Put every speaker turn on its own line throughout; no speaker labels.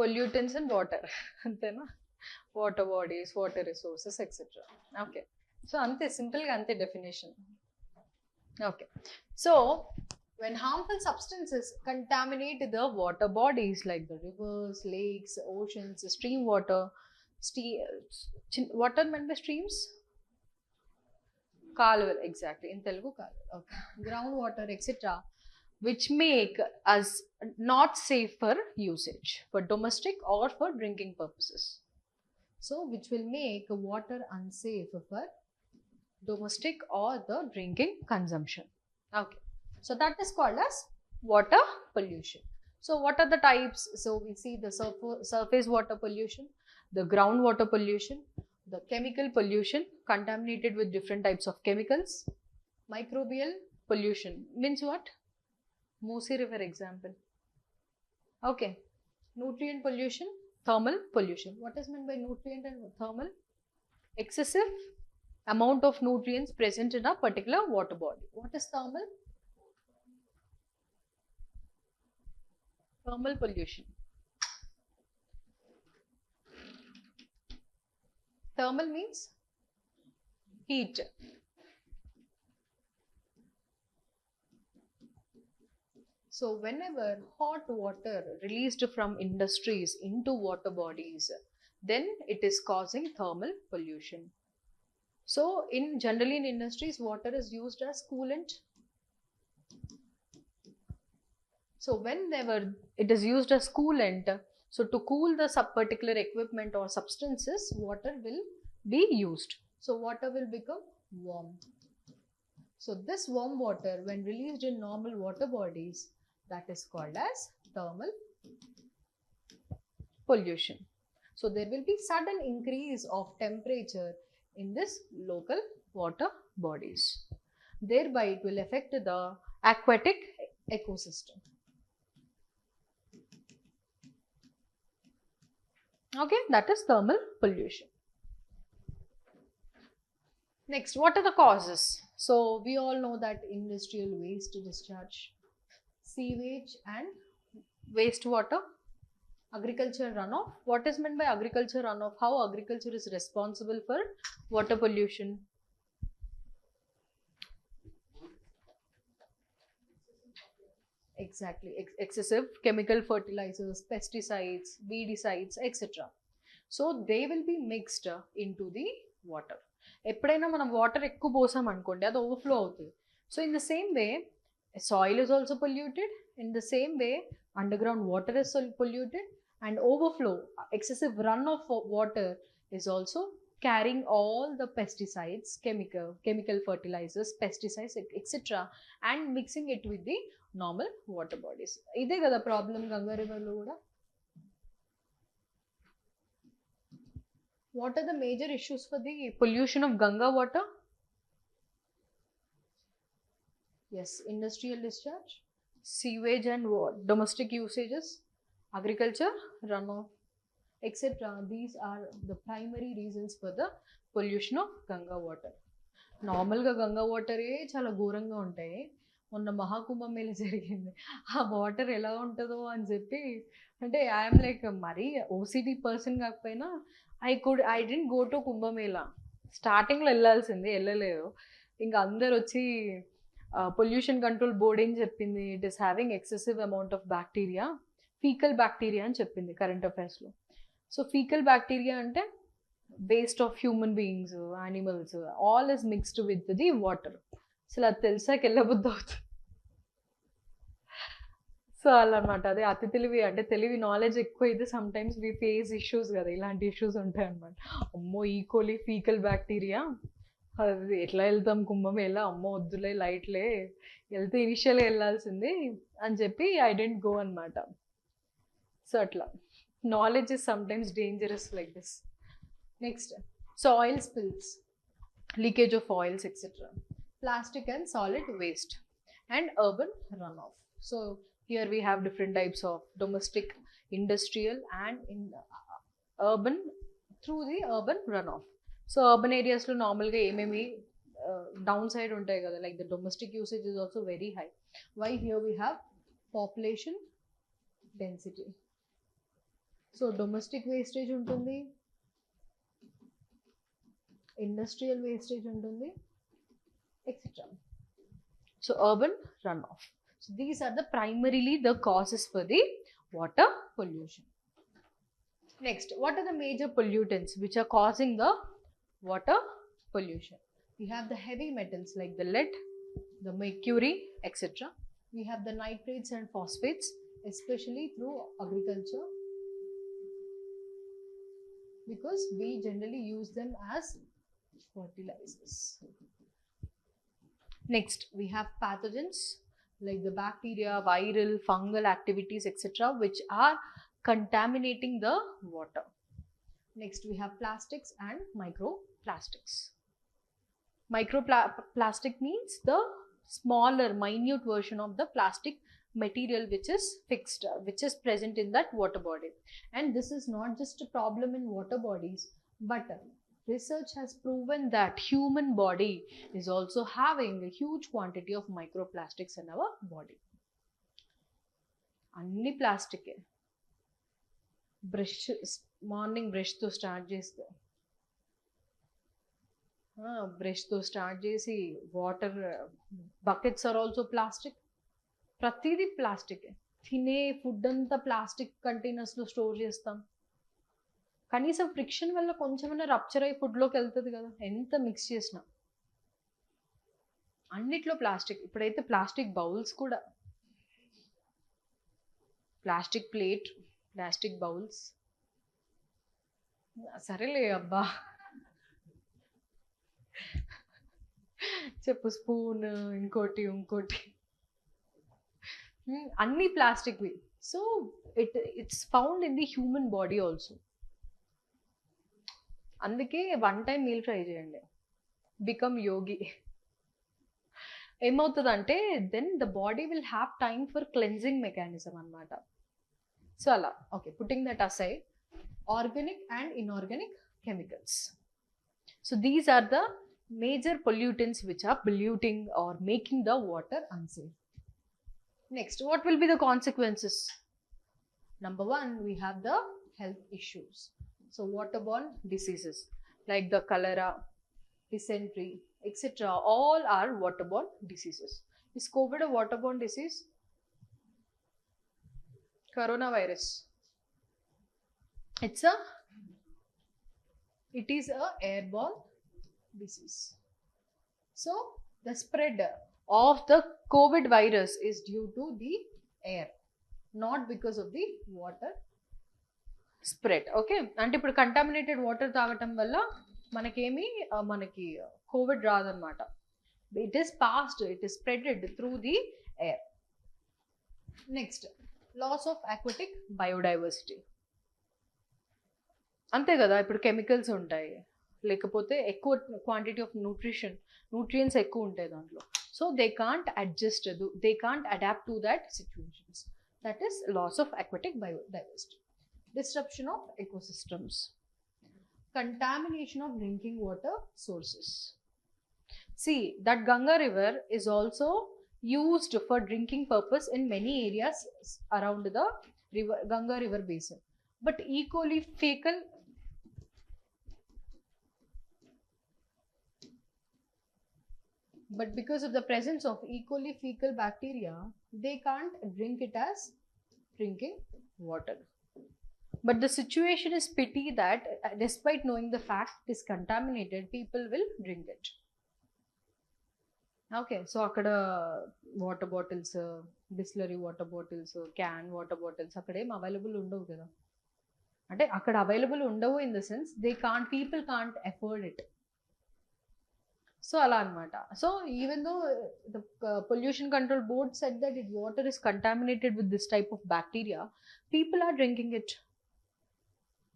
pollutants in water. Antena? Water bodies, water resources, etc. Okay. So, ante simple ga ante definition. Okay. So, when harmful substances contaminate the water bodies like the rivers, lakes, oceans, stream water, water meant by streams? Kaluval, exactly. In Telugu, kaluval. Okay. Groundwater, etc. Which make us not safe for usage, for domestic or for drinking purposes. So, which will make water unsafe for domestic or the drinking consumption. Okay. So, that is called as water pollution. So, what are the types? So, we see the surface water pollution, the groundwater pollution, the chemical pollution contaminated with different types of chemicals, microbial pollution means what? Musi River example. Okay. Nutrient pollution, thermal pollution. What is meant by nutrient and thermal? Excessive amount of nutrients present in a particular water body. What is thermal? Thermal pollution. Thermal means heat. So, whenever hot water released from industries into water bodies, then it is causing thermal pollution. So, generally in industries, water is used as coolant. So, whenever it is used as coolant, so to cool the particular equipment or substances, water will be used. So, water will become warm. So, this warm water, when released in normal water bodies, that is called as thermal pollution. So, there will be sudden increase of temperature in this local water bodies. Thereby, it will affect the aquatic ecosystem. Okay, that is thermal pollution. Next, what are the causes? So, we all know that industrial waste discharge, sewage and wastewater, agriculture runoff. What is meant by agriculture runoff? How agriculture is responsible for water pollution? Exactly, excessive chemical fertilizers, pesticides, weedicides, etc. So they will be mixed into the water. ఎప్పుడైనా మనం water ఎక్కువ పోసాం అనుకోండి అది overflow అవుతుంది. So in the same way soil is also polluted. In the same way, underground water is polluted, and overflow, excessive run of water is also carrying all the pesticides, chemical fertilizers, pesticides, etc., and mixing it with the normal water bodies. ఇదే కదా problem Ganga రివర్లో కూడా. What are the major issues for the pollution of Ganga water? Yes, industrial discharge, sewage and domestic usages, agriculture runoff, etc. These are the primary reasons for the pollution of Ganga water. నార్మల్గా గంగా వాటరే చాలా ఘోరంగా ఉంటాయి. మొన్న మహాకుంభమేళ జరిగింది, ఆ water ఎలా ఉంటుందో అని చెప్పి, అంటే ఐఎమ్ లైక్ మరీ ఓసిటీ పర్సన్ కాకపోయినా I didn't go to Kumbh Mela. స్టార్టింగ్లో వెళ్ళాల్సింది, వెళ్ళలేదు. ఇంకా అందరు వచ్చి పొల్యూషన్ కంట్రోల్ బోర్డ్ ఏం చెప్పింది, it is having excessive amount of bacteria, faecal bacteria అని చెప్పింది కరెంట్ అఫైర్స్లో. సో ఫీకల్ బ్యాక్టీరియా అంటే waste of human beings, animals, all is mixed with the water. అసలు అది తెలిసాక వెళ్ళబుద్ధి అవుతుంది. సో అలా అనమాట. అదే అతి తెలివి, అంటే తెలివి నాలెడ్జ్ ఎక్కువ అయితే some times we face issues కదా, ఇలాంటి ఇష్యూస్ ఉంటాయి అనమాట. అమ్మో ఈకోలీ ఫీకల్ బ్యాక్టీరియా, అది ఎట్లా వెళ్తాం కుంభమేళ, అమ్మో వద్దులే లైట్లే, వెళ్తే ఇనిషియల్గా వెళ్ళాల్సింది అని చెప్పి ఐ డెంట్ గో అనమాట. సో అట్లా knowledge is some times dangerous like this. Next, so oil spills, leakage of oils, etc. Plastic and solid waste, and urban runoff. So here we have different types of domestic, industrial, and in urban through the urban runoff. So urban areas lo normal ga ememi downside untai kada, like the domestic usage is also very high. Why? Here we have population density. So domestic wastage ఉంటుంది, industrial wastage ఉంటుంది, etcetera. So urban runoff. So these are the primarily the causes for the water pollution. Next, what are the major pollutants which are causing the water pollution? We have the heavy metals like the lead, the mercury, etc. We have the nitrates and phosphates, especially through agriculture, because we generally use them as fertilizers. Next, we have pathogens like the bacteria, viral, fungal activities, etc., which are contaminating the water. Next, we have plastics and microplastics. Microplastic means the smaller, minute version of the plastic material which is fixed, which is present in that water body. And this is not just a problem in water bodies, but research has proven that human body is also having a huge quantity of microplastics in our body. Anni plastic e brush, morning brush to start chesthe, brush to start chesi water buckets are also plastic. Pratidi plastic e, thine food anta plastic containers lo store chestam. కనీసం friction వల్ల కొంచెమైనా rupture అయ్యి ఫుడ్లోకి వెళ్తుంది కదా, ఎంత mix చేసినా. అన్నిట్లో plastic. ఇప్పుడైతే ప్లాస్టిక్ బౌల్స్ కూడా, ప్లాస్టిక్ ప్లేట్, ప్లాస్టిక్ బౌల్స్. సరేలే అబ్బా, చెప్పు, స్పూన్, ఇంకోటి అన్ని ప్లాస్టిక్వి. So it's found in the human body also. అందుకే వన్ టైం మీల్ ట్రై చేయండి, బికమ్ యోగి. ఏమవుతుందంటే then the body will have time for cleansing mechanism అనమాట. సో అలా, okay, putting that aside, organic and inorganic chemicals. So these are the major pollutants which are polluting or making the water unsafe. Next, what will be the consequences? Number one, we have the health issues. So waterborne diseases like the cholera, dysentery, etc. all are waterborne diseases. Is COVID a waterborne disease? Coronavirus. It is a airborne disease. So the spread of the COVID virus is due to the air, not because of the water spread. Okay, అంటే ఇప్పుడు contaminated water తాగటం వల్ల మనకి Covid రాదనమాట. It is passed, it is spreaded through the air. Next, loss of aquatic biodiversity. అంతే కదా, ఇప్పుడు chemicals ఉంటాయి, లేకపోతే ఎక్కువ క్వాంటిటీ ఆఫ్ న్యూట్రియంట్స్ ఎక్కువ ఉంటాయి దాంట్లో. So they can't adjust, they can't adapt to that situations. That is loss of aquatic biodiversity. Disruption of ecosystems, contamination of drinking water sources. See, that Ganga river is also used for drinking purpose in many areas around the river, Ganga river basin. But E. coli fecal but because of the presence of E. coli fecal bacteria, they can't drink it as drinking water. But the situation is pity that despite knowing the fact it is contaminated, people will drink it. Okay, so akkada water bottles, Bisleri water bottles, can water bottles akkadem available undavu kada. Ante akkada available undavu in the sense people can't afford it. So ala anamata. So even though the pollution control board said that water is contaminated with this type of bacteria, people are drinking it.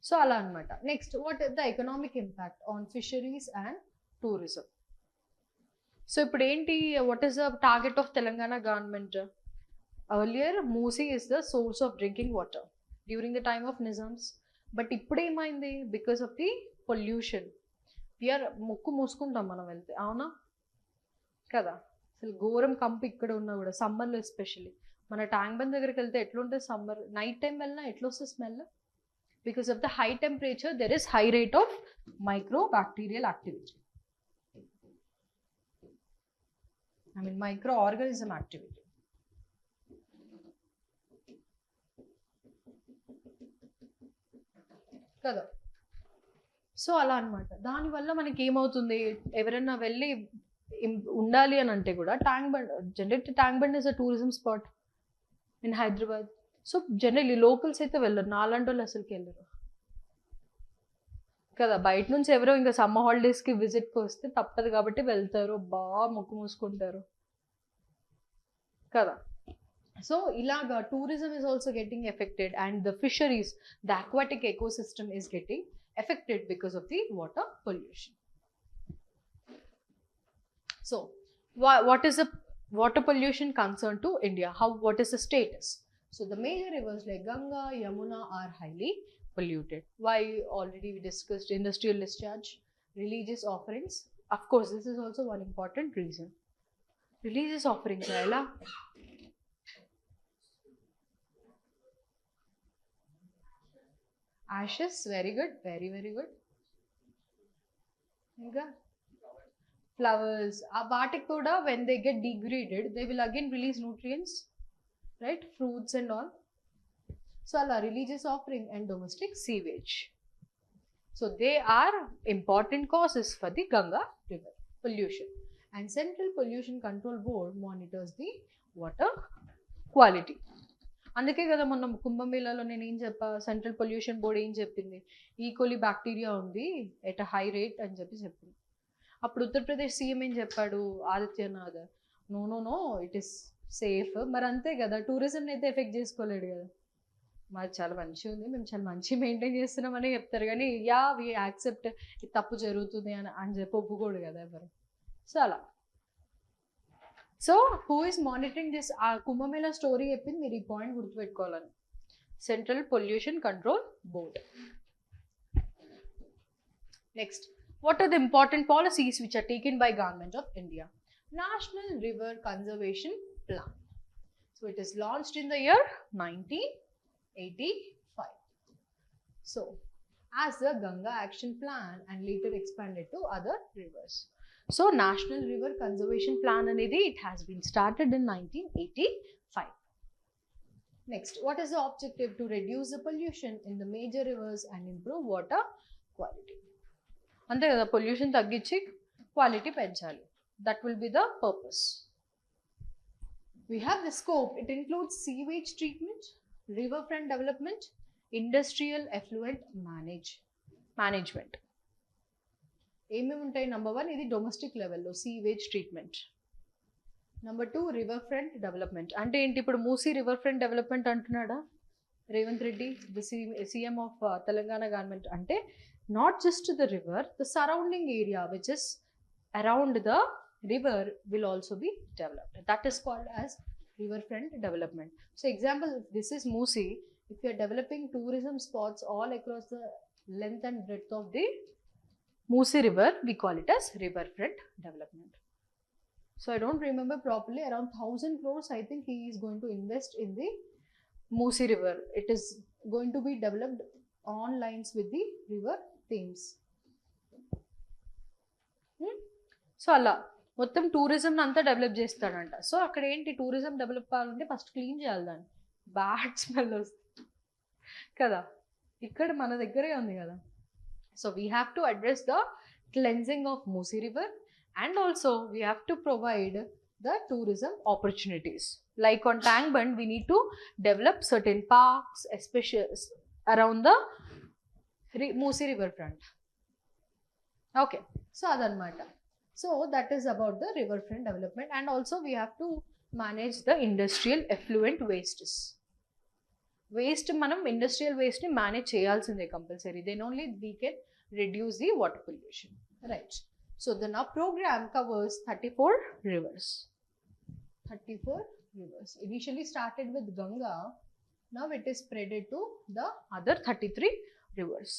So అలా అనమాట. Next, what the economic impact on fisheries and tourism. So ఇప్పుడు ఏంటి, what is the target of Telangana government? Earlier Musi is the source of drinking water during the time of Nizams. But ఇప్పుడు ఏమైంది, because of the pollution we are ముక్కు మూసుకుంటాం మనం వెళ్తే, అవునా కదా? అసలు ఘోరం కంపు ఇక్కడ ఉన్నా కూడా, సమ్మర్లో ఎస్పెషల్లీ. మన ట్యాంక్ బండ్ దగ్గరికి వెళ్తే ఎట్లుంటుంది సమ్మర్, నైట్ టైం వెళ్ళినా ఎట్లొస్తుంది smell. Because of the high temperature, there is high rate of microbacterial activity. I mean microorganism activity. కదా. సో అలా అనమాట. దానివల్ల మనకి ఏమవుతుంది, ఎవరైనా వెళ్ళి ఉండాలి అని అంటే కూడా tank bund, general tank bund is a tourism spot in Hyderabad. So generally locals అయితే వెళ్ళరు, నాలాంటి వాళ్ళు అసలుకి వెళ్ళరు కదా. బయట నుంచి ఎవరో ఇంకా సమ్మర్ హాలిడేస్కి విజిట్కి వస్తే తప్పదు కాబట్టి వెళ్తారు, బాగా ముక్కు మూసుకుంటారు కదా. సో ఇలాగా tourism is also getting affected, and the fisheries, the aquatic ecosystem is getting affected because of the water pollution. So what is the water pollution concern to India? What is the status? So the major rivers like Ganga, Yamuna are highly polluted. Why? Already we discussed industrial discharge, religious offerings. Of course, this is also one important reason. Religious offerings, Ayla. Ashes, very good, very good. Inga flowers, వాటికి కూడా when they get degraded, they will again release nutrients, right? Fruits and all. So ala religious offering and domestic sewage. So they are important causes for the Ganga river pollution. And Central Pollution Control Board monitors the water quality. అందుకే కదా మొన్న కుంభమేళాలో నేను ఏం చెప్పా, central pollution board ఏం చెప్పింది, E coli bacteria ఉంది at high rate అని చెప్పింది. అప్పుడు ఉత్తరప్రదేశ్ సీఎం ఏం చెప్పాడు, Adityanath, no it is safe. మరి అంతే కదా, టూరిజంని అయితే ఎఫెక్ట్ చేసుకోలేడు కదా. మాది చాలా మంచిగా ఉంది, మేము చాలా మంచి మెయింటైన్ చేస్తున్నామని చెప్తారు, కానీ యా వి యాక్సెప్ట్ ఇది తప్పు జరుగుతుంది అని చెప్పి ఒప్పుకోడు కదా ఎవరు. సో అలా. So who is monitoring this? ఆ కుంభమేళా స్టోరీ చెప్పింది మీరు ఈ పాయింట్ గుర్తుపెట్టుకోవాలని. Central pollution control board. Next, what are the important policies which are taken by Government of India? National River Conservation Plan. So it is launched in the year 1985. So as the Ganga Action Plan and later expanded to other rivers. So National River Conservation Plan anedi, it has been started in 1985. Next, what is the objective? To reduce the pollution in the major rivers and improve water quality. అంతే కదా, pollution తగ్గించి quality పెంచాలి. That will be the purpose. We have the scope. It includes sewage treatment, river front development, industrial effluent management. ఏమేమి ఉంటాయి? Number 1 ఇది domestic లెవెల్లో sewage treatment. Number 2 river front development. అంటే ఏంటి, ఇప్పుడు మూసీ రివర్ ఫ్రంట్ డెవలప్మెంట్ అంటున్నాడా Revanth Reddy, the CM of Telangana government? అంటే not just the river, the surrounding area which is around the river will also be developed. That is called as riverfront development. So example, this is Moosi. If you are developing tourism spots all across the length and breadth of the Moosi river, we call it as riverfront development. So I don't remember properly, around 1000 crores I think he is going to invest in the Moosi river. It is going to be developed on lines with the river themes. So అలా మొత్తం tourism అంతా develop చేస్తాడంట. So అక్కడ ఏంటి, tourism develop కావాలంటే first clean చేయాలి దాన్ని, bad smell వస్తుంది కదా. ఇక్కడ మన దగ్గరే ఉంది కదా. So we have to address the cleansing of Musi river, and also we have to provide the tourism opportunities. Like on Tank Bund, we need to develop certain parks, especially around the Moosi river front. Okay, so adanmata. So that is about the riverfront development, and also we have to manage the industrial effluent wastes. Waste manam industrial waste ni manage cheyalsinde compulsory, then only we can reduce the water pollution, right? So the now program covers 34 rivers. 34 rivers initially started with Ganga. Now it is spreaded to the other 33 rivers.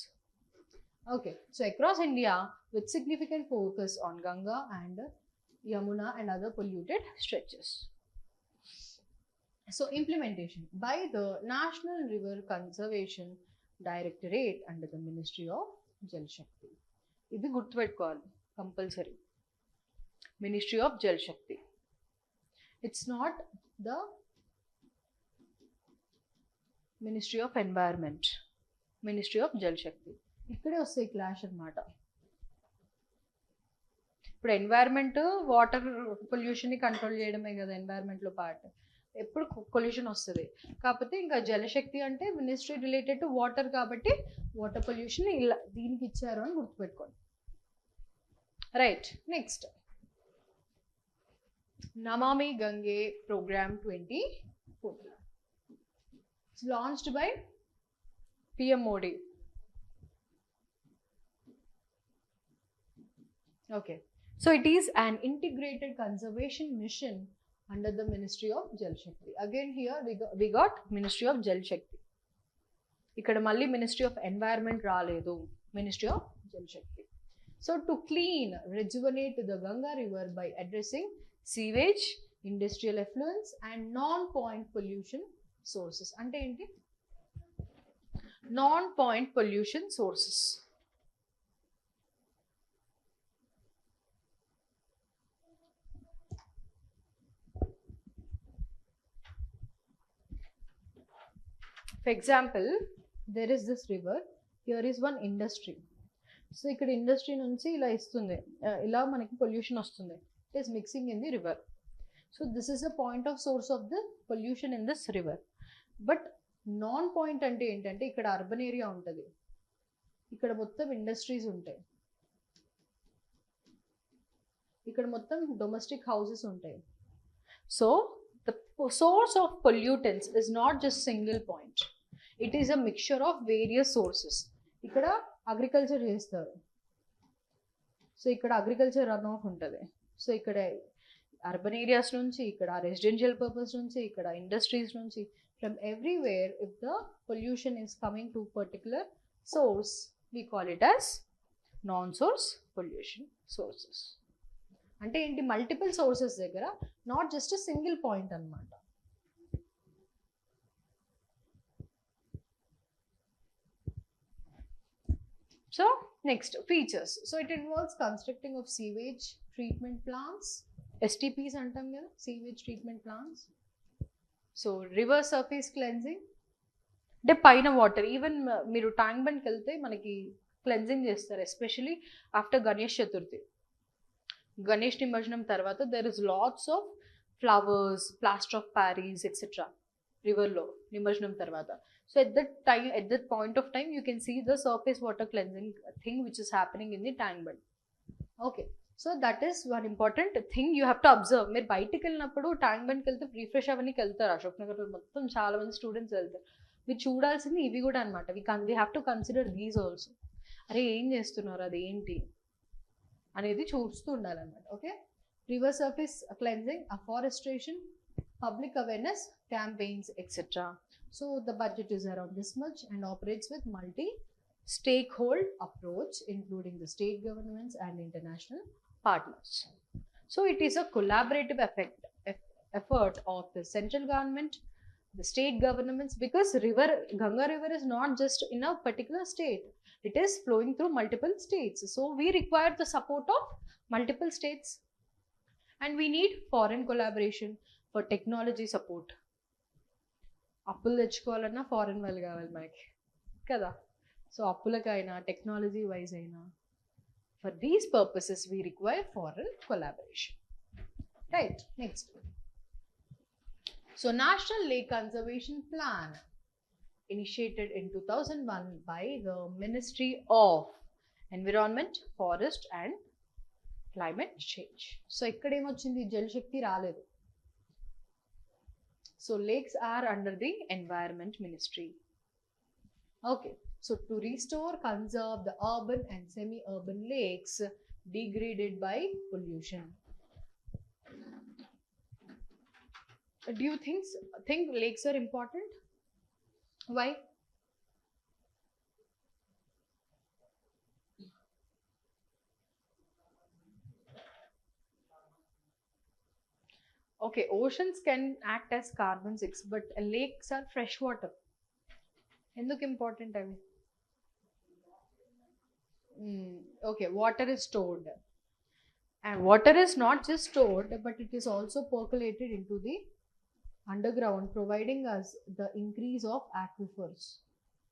Okay, so across India with significant focus on Ganga and Yamuna and other polluted stretches. So implementation by the National River Conservation Directorate under the Ministry of Jal Shakti. ఇది గుర్తుపెట్టుకోవాలి compulsory. Ministry of Jal Shakti. It's not the Ministry of Environment. Ministry of Jal Shakti. ఇక్కడే వస్తాయి clash అన్నమాట. ఇప్పుడు environment water పొల్యూషన్ని control చేయడమే కదా ఎన్వైర్న్మెంట్లో part. ఎప్పుడు pollution వస్తుంది. కాకపోతే ఇంకా జలశక్తి అంటే మినిస్ట్రీ రిలేటెడ్ టు వాటర్ కాబట్టి వాటర్ పొల్యూషన్ ఇలా దీనికి ఇచ్చారు అని గుర్తుపెట్టుకోండి. Right, next Namami Gange programme 2014. It's launched by PM Modi. Okay. So it is an integrated conservation mission under the Ministry of Jal Shakti. Again here we got Ministry of Jal Shakti. Ikkada malli Ministry of Environment raaledu, Ministry of Jal Shakti. So to clean, rejuvenate the Ganga river by addressing sewage, industrial effluents and non-point pollution sources. Ante enti? Non-point pollution sources. For example, there is this river, here is one industry. So ikkada industry nunchi ila istundi, ila manaki pollution vastundi. It is mixing in the river. So this is a point of source of the pollution in this river. But non point ante entante ikkada urban area untadi, ikkada mottham industries untayi, ikkada mottham domestic houses untayi. So the source of pollutants is not just single point. It is a mixture of various sources. Ikkada agriculture chestaru, so ikkada agriculture runoff untadi. So ikkada urban areas nunchi, ikkada residential purpose nunchi, ikkada industries nunchi, from everywhere, if the pollution is coming to particular source, we call it as non-source pollution sources. అంటే ఏంటి, multiple sources దగ్గర, not just a single point అన్నమాట. So next, features. So it involves constructing of sewage treatment plants, STPs అంటాం కదా, sewage treatment plants. So river surface cleansing, అంటే పైన water, even మీరు tank బండ్కి వెళ్తే మనకి క్లెన్జింగ్ చేస్తారు, ఎస్పెషలీ ఆఫ్టర్ గణేష్ చతుర్థి. గణేష్ నిమజ్జనం తర్వాత there is lots of flowers, plaster of Paris etcetera రివర్లో నిమజ్జనం తర్వాత. So at that point of time you can see the surface water cleansing thing which is happening in the tank bund. Okay, so that is one important thing you have to observe. మీరు బయటికి వెళ్ళినప్పుడు tank బండ్కి వెళ్తే refresh అవ్వడానికి వెళ్తారు, అశోక్ నగర్లో మొత్తం చాలా మంది స్టూడెంట్స్ వెళ్తారు. మీరు చూడాల్సింది ఇవి కూడా అనమాట. We have to consider these also. అరే ఏం చేస్తున్నారు, అది ఏంటి అనేది చూస్తూ ఉండాలన్నమాట. Okay, river surface cleansing, afforestation, public awareness campaigns, etc. So the budget is around this much and operates with multi-stakeholder approach, including the state governments and international partners. So it is a collaborative effort of the central government, the state governments, because Ganga river is not just in a particular state, it is flowing through multiple states. So we require the support of multiple states, and we need foreign collaboration for technology support. అప్పులు తెచ్చుకోవాలన్నా foreign వాళ్ళు కావాలి మనకి కదా. So అప్పులకైనా technology wise అయినా, for these purposes we require foreign collaboration. Right, next. So national lake conservation plan initiated in 2001 by the Ministry of Environment, Forest and Climate Change. So ikkada em ochindi, Jal Shakti raaledu. So lakes are under the Environment Ministry. Okay, so to restore, conserve the urban and semi-urban lakes degraded by pollution. Do you think lakes are important? Why? Okay, oceans can act as carbon sinks, but lakes are fresh water. ఎందుకు important అవి? Okay, water is stored. And water is not just stored, but it is also percolated into the underground, providing us the increase of aquifers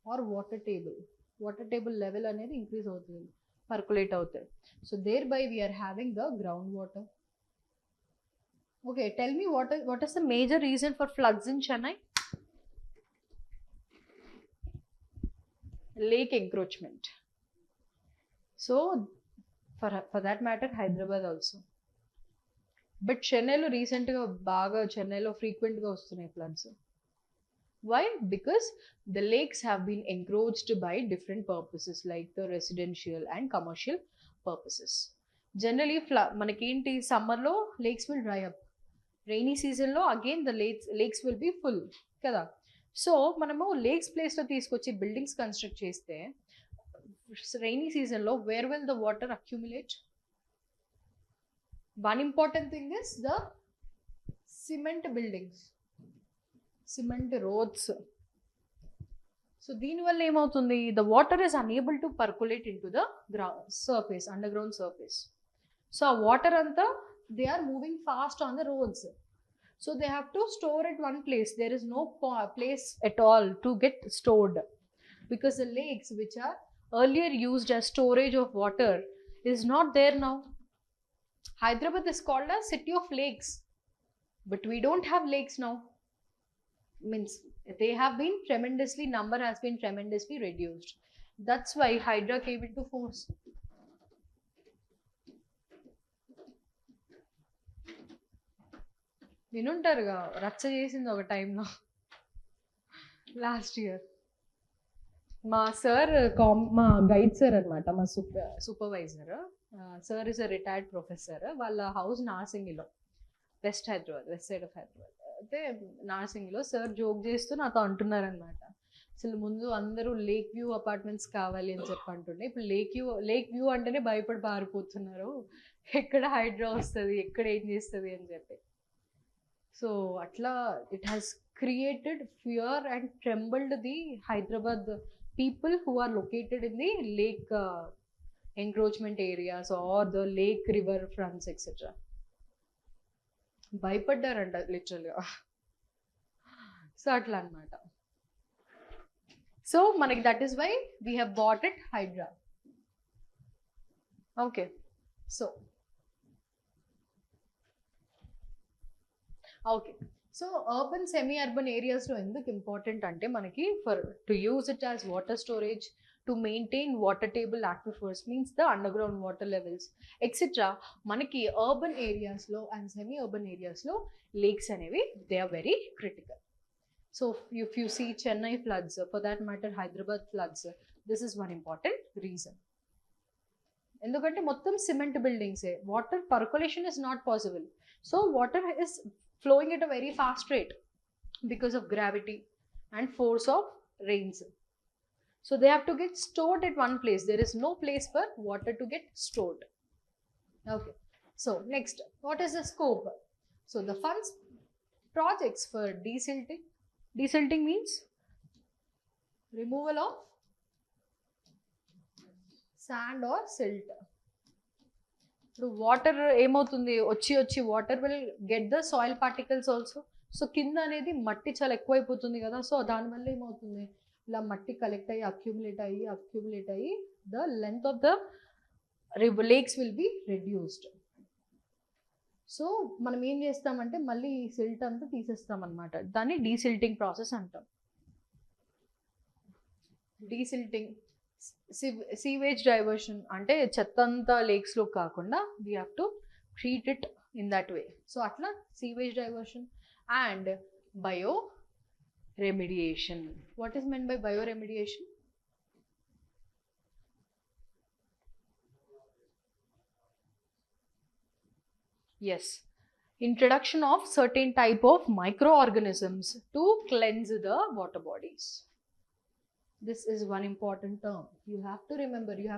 or water table. Water table level అనేది increase అవుతుంది, percolate అవుతుంది. So thereby we are having the groundwater. Okay, tell me what is the major reason for floods in Chennai? Lake encroachment. So for that matter, Hyderabad also. But చెన్నైలో రీసెంట్గా బాగా చెన్నైలో ఫ్రీక్వెంట్గా వస్తున్నాయి floods. Why? Because the lakes have been encroached by different purposes like the residential and commercial purposes. Generally, మనకేంటి సమ్మర్లో lakes will dry up. Rainy seasonలో again the lakes will be full కదా. So మనము లేక్స్ ప్లేస్లో తీసుకొచ్చి buildings construct చేస్తే rainy seasonలో where will the water accumulate? One important thing is the cement buildings, cement roads. So దీనివల్ల ఏమవుతుంది, the water is unable to percolate into the surface, underground surface. So ఆ water అంతా they are moving fast on the roads. So they have to store at one place. There is no place at all to get stored, because the lakes which are earlier used as storage of water is not there now. Hyderabad is called a city of lakes, but we don't have lakes now. Means they have been tremendously, number has been tremendously reduced. That's why Hydra came into force. వినుంటారుగా రచ్చ చేసింది ఒక టైంలో last year. మా sir మా guide sir అనమాట, మా supervisor sir is a retired professor. వాళ్ళ హౌస్ నార్సింగిలో, వెస్ట్ సైడ్ ఆఫ్ హైదరాబాద్. అయితే నార్సింగిలో సార్ జోక్ చేస్తూ నాతో అంటున్నారనమాట, అసలు ముందు అందరూ లేక్ వ్యూ అపార్ట్మెంట్స్ కావాలి అని చెప్పి అంటుండే, ఇప్పుడు లేక్ వ్యూ అంటేనే భయపడి పారిపోతున్నారు, ఎక్కడ హైడ్రా వస్తుంది, ఎక్కడ ఏం చేస్తుంది అని చెప్పి. సో అట్లా it has created fear and trembled the Hyderabad people who are located in the lake encroachment areas or the lake river fronts etc. భయపడ్డారంట లిటరల్గా. సో అట్లా అనమాట. సో మనకి that is why we have bought it HYDRAA. Okay, so okay, so urban semi urban ఏరియాస్లో ఎందుకు important అంటే మనకి for to use it as water storage, to maintain water table aquifers, means the underground water levels et cetera. మనకి urban ఏరియాస్లో and semi urban ఏరియాస్లో lakes అనేవి they are very critical. So if you see Chennai floods, for that matter Hyderabad floods, this is one important reason. ఎందుకంటే మొత్తం cement బిల్డింగ్సే, water percolation is not possible. So water is flowing at a very fast rate because of gravity and force of rains. So they have to get stored at one place. There is no place for water to get stored. Okay, so next, what is the scope? So the funds projects for desilting. Desilting means removal of sand or silt. ఇప్పుడు water ఏమవుతుంది, వచ్చి water will get the soil particles also. So కింద అనేది మట్టి చాలా ఎక్కువైపోతుంది కదా, so దానివల్ల ఏమవుతుంది, ఇలా మట్టి కలెక్ట్ అయ్యి అక్యూములేట్ అయ్యి the length of the lakes will be reduced. So మనం ఏం చేస్తామంటే మళ్ళీ ఈ సిల్ట్ అంతా తీసేస్తాం అనమాట, దాన్ని డీసిల్టింగ్ ప్రాసెస్ అంటాం. డీసిల్టింగ్, సీవేజ్ డైవర్షన్ అంటే చెత్త అంతా లేక్స్లో కాకుండా we have to treat it in that way. So అట్లా sewage diversion and bio remediation. What is meant by bio remediation? Yes, introduction of certain type of microorganisms to cleanse the water bodies. This is one important term. You have to remember, you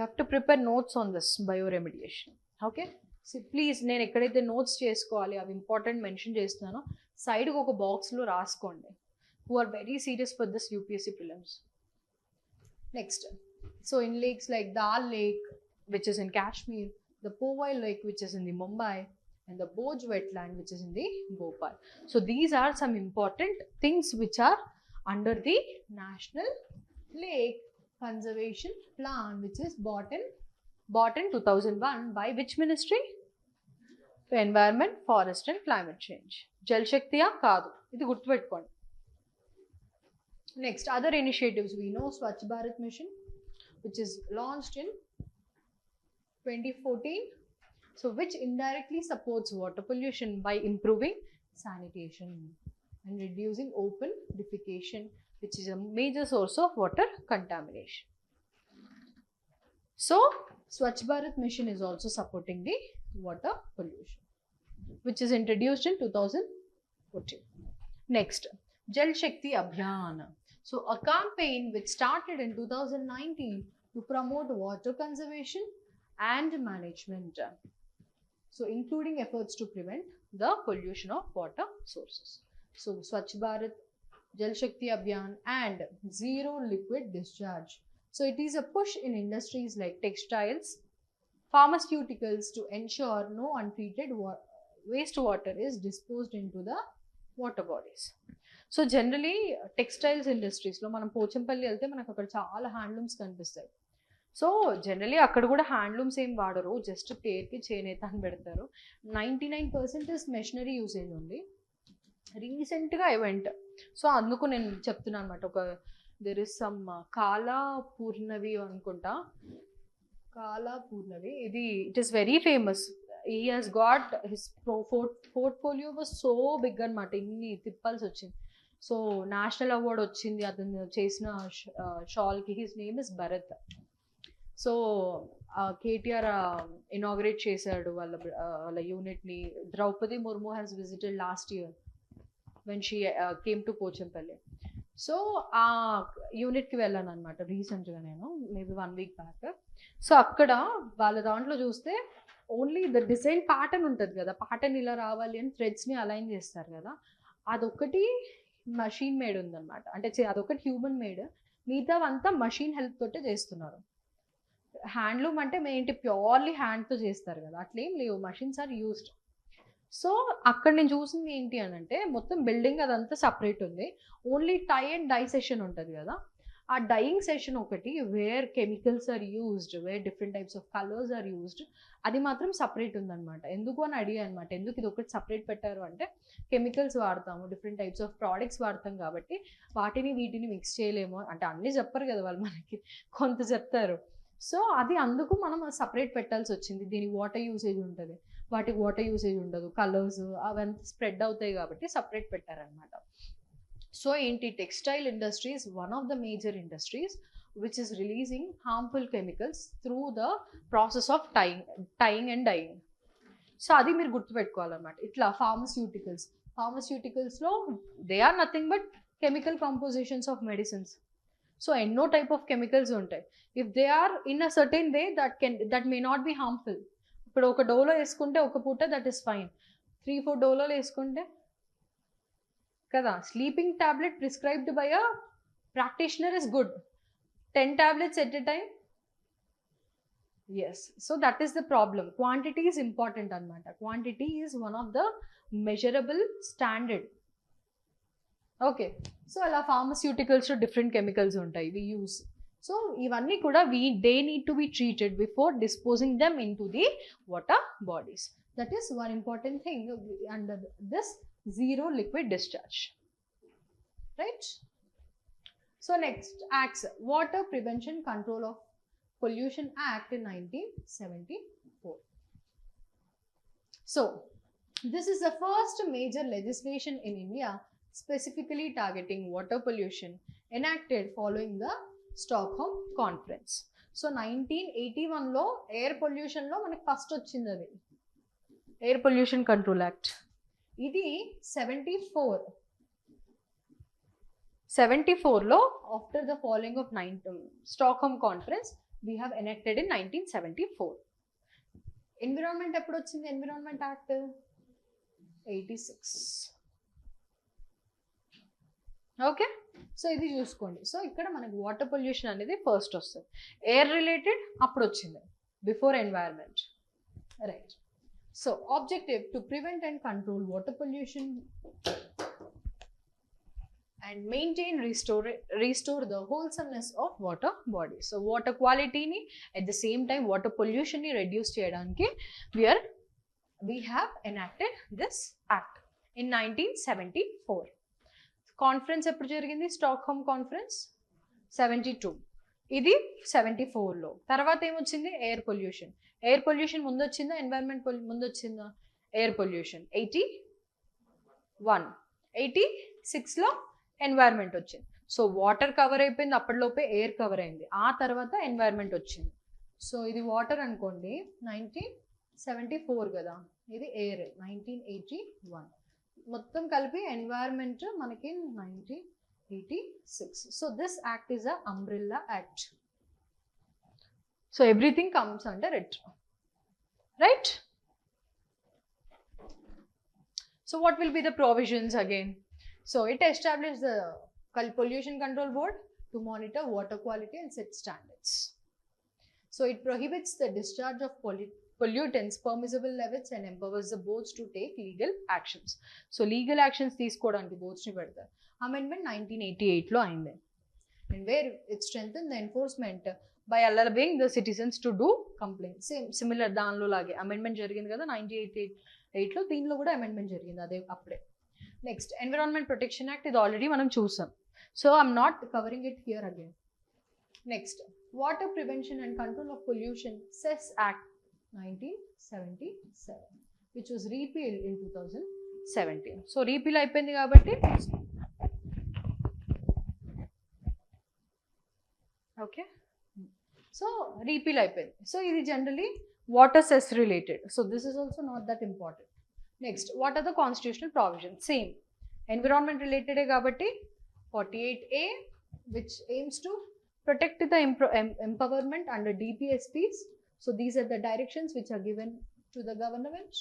have to prepare notes on this bioremediation. Okay, so please నేను ఎక్కడైతే notes చేసుకోవాలి అవి important mention చేస్తున్నానో సైడ్కి ఒక బాక్స్లో రాసుకోండి. who are very serious for this UPSC prelims. Next, so in lakes like Dal Lake, which is in Kashmir, the Powai Lake, which is in the Mumbai, and the Boj wetland, which is in the Bhopal. So these are some important things which are under the National Lake Conservation Plan, which is bought in 2001 by which ministry? Environment, Forest and Climate Change. Jal Shaktiya kaadu. Idi gurtupeట్టుకోండి. Next, other initiatives we know Swachh Bharat Mission, which is launched in 2014. So, which indirectly supports water pollution by improving sanitation and reducing open defecation, which is a major source of water contamination. So, Swachh Bharat Mission is also supporting the water pollution, which is introduced in 2014. Next, Jal Shakti Abhiyan. So, a campaign which started in 2019 to promote water conservation and management. So, including efforts to prevent the pollution of water sources. So, Swachh Bharat, Jal Shakti Abhiyan and Zero Liquid Discharge. So, it is a push in industries like textiles, pharmaceuticals to ensure no untreated wastewater is disposed into the water bodies. So generally textiles ఇండస్ట్రీస్లో మనం పోచంపల్లి వెళ్తే మనకు అక్కడ చాలా handlooms కనిపిస్తాయి. So generally అక్కడ కూడా handlooms ఏం వాడరు, జస్ట్ పేరుకి చేనేత అని పెడతారు. 99% మెషినరీ యూసేజ్ ఉంది. రీసెంట్గా ఈవెంట్, సో అందుకు నేను చెప్తున్నాను అనమాట. ఒక దెర్ ఇస్ సమ్ కాలా పూర్ణవి అనుకుంటా, కాలా పూర్ణవి, ఇది it is very famous. He has got his portfolio was so big అనమాట, ఇన్ని తిప్పాల్సి వచ్చింది. సో నేషనల్ అవార్డ్ వచ్చింది అతను చేసిన షాల్కి. His name is Bharat. So KTR inaugurate చేశాడు వాళ్ళ యూనిట్ని. Draupadi Murmu has visited last year when she came to Pochampally. So ఆ యూనిట్కి వెళ్ళాను అనమాట రీసెంట్గా నేను, మేబీ 1 week బ్యాక్. సో అక్కడ వాళ్ళ దాంట్లో చూస్తే ఓన్లీ ద డిజైన్ ప్యాటర్న్ ఉంటుంది కదా, ప్యాటర్న్ ఇలా రావాలి అని థ్రెడ్స్ని అలైన్ చేస్తారు కదా, అదొకటి మషీన్ మేడ్ ఉందన్నమాట. అంటే అదొకటి హ్యూమన్ మేడ్, మిగతావంతా మషీన్ హెల్ప్ తోటే చేస్తున్నారు. హ్యాండ్లూమ్ అంటే ఏంటి, ప్యూర్లీ హ్యాండ్తో చేస్తారు కదా, అట్లేం లేవు, మషిన్స్ ఆర్ యూస్డ్. సో అక్కడ నేను చూసింది ఏంటి అని అంటే, మొత్తం బిల్డింగ్ అదంతా సపరేట్ ఉంది, only tie and dye session ఉంటుంది కదా, ఆ డైయింగ్ సెషన్ ఒకటి where chemicals are used, where different types of colours are used, అది మాత్రం సపరేట్ ఉందన్నమాట. ఎందుకు అని అడిగా అనమాట, ఎందుకు ఇది ఒకటి సపరేట్ పెట్టారు అంటే, కెమికల్స్ వాడతాము, డిఫరెంట్ టైప్స్ ఆఫ్ ప్రోడక్ట్స్ వాడతాం కాబట్టి వాటిని వీటిని మిక్స్ చేయలేము అంటే, అన్నీ చెప్పరు కదా వాళ్ళు, మనకి కొంత చెప్తారు. సో అది అందుకు మనం సపరేట్ పెట్టాల్సి వచ్చింది. దీనికి వాటర్ యూసేజ్ ఉంటుంది, వాటికి వాటర్ యూసేజ్ ఉండదు, కలర్స్ అవన్నీ స్ప్రెడ్ అవుతాయి కాబట్టి సపరేట్ పెట్టారనమాట. సో ఏంటి, textile industries one of the major industries which is releasing harmful chemicals through the process of tying and dyeing. సో అది మీరు గుర్తుపెట్టుకోవాలన్నమాట. ఇట్లా ఫార్మస్యూటికల్స్లో they are nothing but chemical compositions of medicines. So ఎన్నో టైప్ ఆఫ్ కెమికల్స్ ఉంటాయి. If they are in a certain way that may not be harmful. ఇప్పుడు ఒక డోలో వేసుకుంటే ఒక పూట దట్ ఈస్ ఫైన్, 3-4 డోలోలు వేసుకుంటే కదా, sleeping tablet prescribed by a practitioner is good, 10 tablets at a time. Yes, so that is the problem. Quantity is important anamata. Quantity is one of the measurable standard. Okay, so ala pharmaceuticals to different chemicals untai we use. So ivanni kuda they need to be treated before disposing them into the water bodies. That is one important thing under this zero liquid discharge, right? So next, acts, Water Prevention Control of Pollution Act in 1974. So this is the first major legislation in India specifically targeting water pollution enacted following the Stockholm Conference. So 1981 లో air pollution లో మనకి first వచ్చింది అది air pollution control act. ఇది 74లో after the falling of Stockholm Conference we have enacted in 1974. Environment ఎప్పుడు వచ్చింది, environment act 86. Okay, so ఇది చూసుకోండి. సో ఇక్కడ మనకి వాటర్ పొల్యూషన్ అనేది ఫస్ట్ వస్తుంది, ఎయిర్ రిలేటెడ్ అప్పుడు వచ్చింది, before environment, right. So objective to prevent and control water pollution and maintain, restore the wholesomeness of water body. So water quality ni at the same time water pollution ni reduce cheyadaniki we have enacted this act in 1974. Conference ఎప్పుడు జరిగింది? Stockholm conference 72, ఇది 74 లో. తర్వాత ఏమొచ్చింది? Air pollution. Air pollution ముందు వచ్చిందా, environment ముందు వచ్చిందా? ఎయిర్ పొల్యూషన్ 81, 86 లో ఎన్వైరన్మెంట్ వచ్చింది. సో వాటర్ కవర్ అయిపోయింది, అప్పటిలోపే ఎయిర్ కవర్ అయింది, ఆ తర్వాత ఎన్వైరన్మెంట్ వచ్చింది. సో ఇది వాటర్ అనుకోండి 1974 కదా, ఇది ఎయిర్ 1981, మొత్తం కలిపి ఎన్వైరన్మెంట్ మనకి 1986. So this act is a umbrella act. So everything comes under it, right? So what will be the provisions again? So it established the Pollution Control Board to monitor water quality and set standards. So it prohibits the discharge of pollutants permissible levels and empowers the boards to take legal actions. So legal actions తీసుకోవడానికి boards ని పెడతారు. Amendment 1988 లో అయింది, and where it strengthened the enforcement by allowing the citizens to do complaints. Similar దానిలో లాగే amendment జరిగింది కదా 1988 లో, దీనిలో కూడా అమెండ్మెంట్ జరిగింది అదే అప్పుడే. నెక్స్ట్ ఎన్విరాన్మెంట్ ప్రొటెక్షన్ యాక్ట్, ఇది ఆల్రెడీ మనం చూసాం, so I'm not covering it here again. Next water prevention and control of pollution cess act 1977, which was repealed in 2017. So repeal అయిపోయింది కాబట్టి ఓకే, సో రీపీల్ అయిపోయింది. So ఇది generally water cess related, so this is also not that important. Next what are the constitutional provision? Same environment రిలేటెడే కాబట్టి 48A, which aims to protect the empowerment under DPSPs. So these are the directions which are given to the government.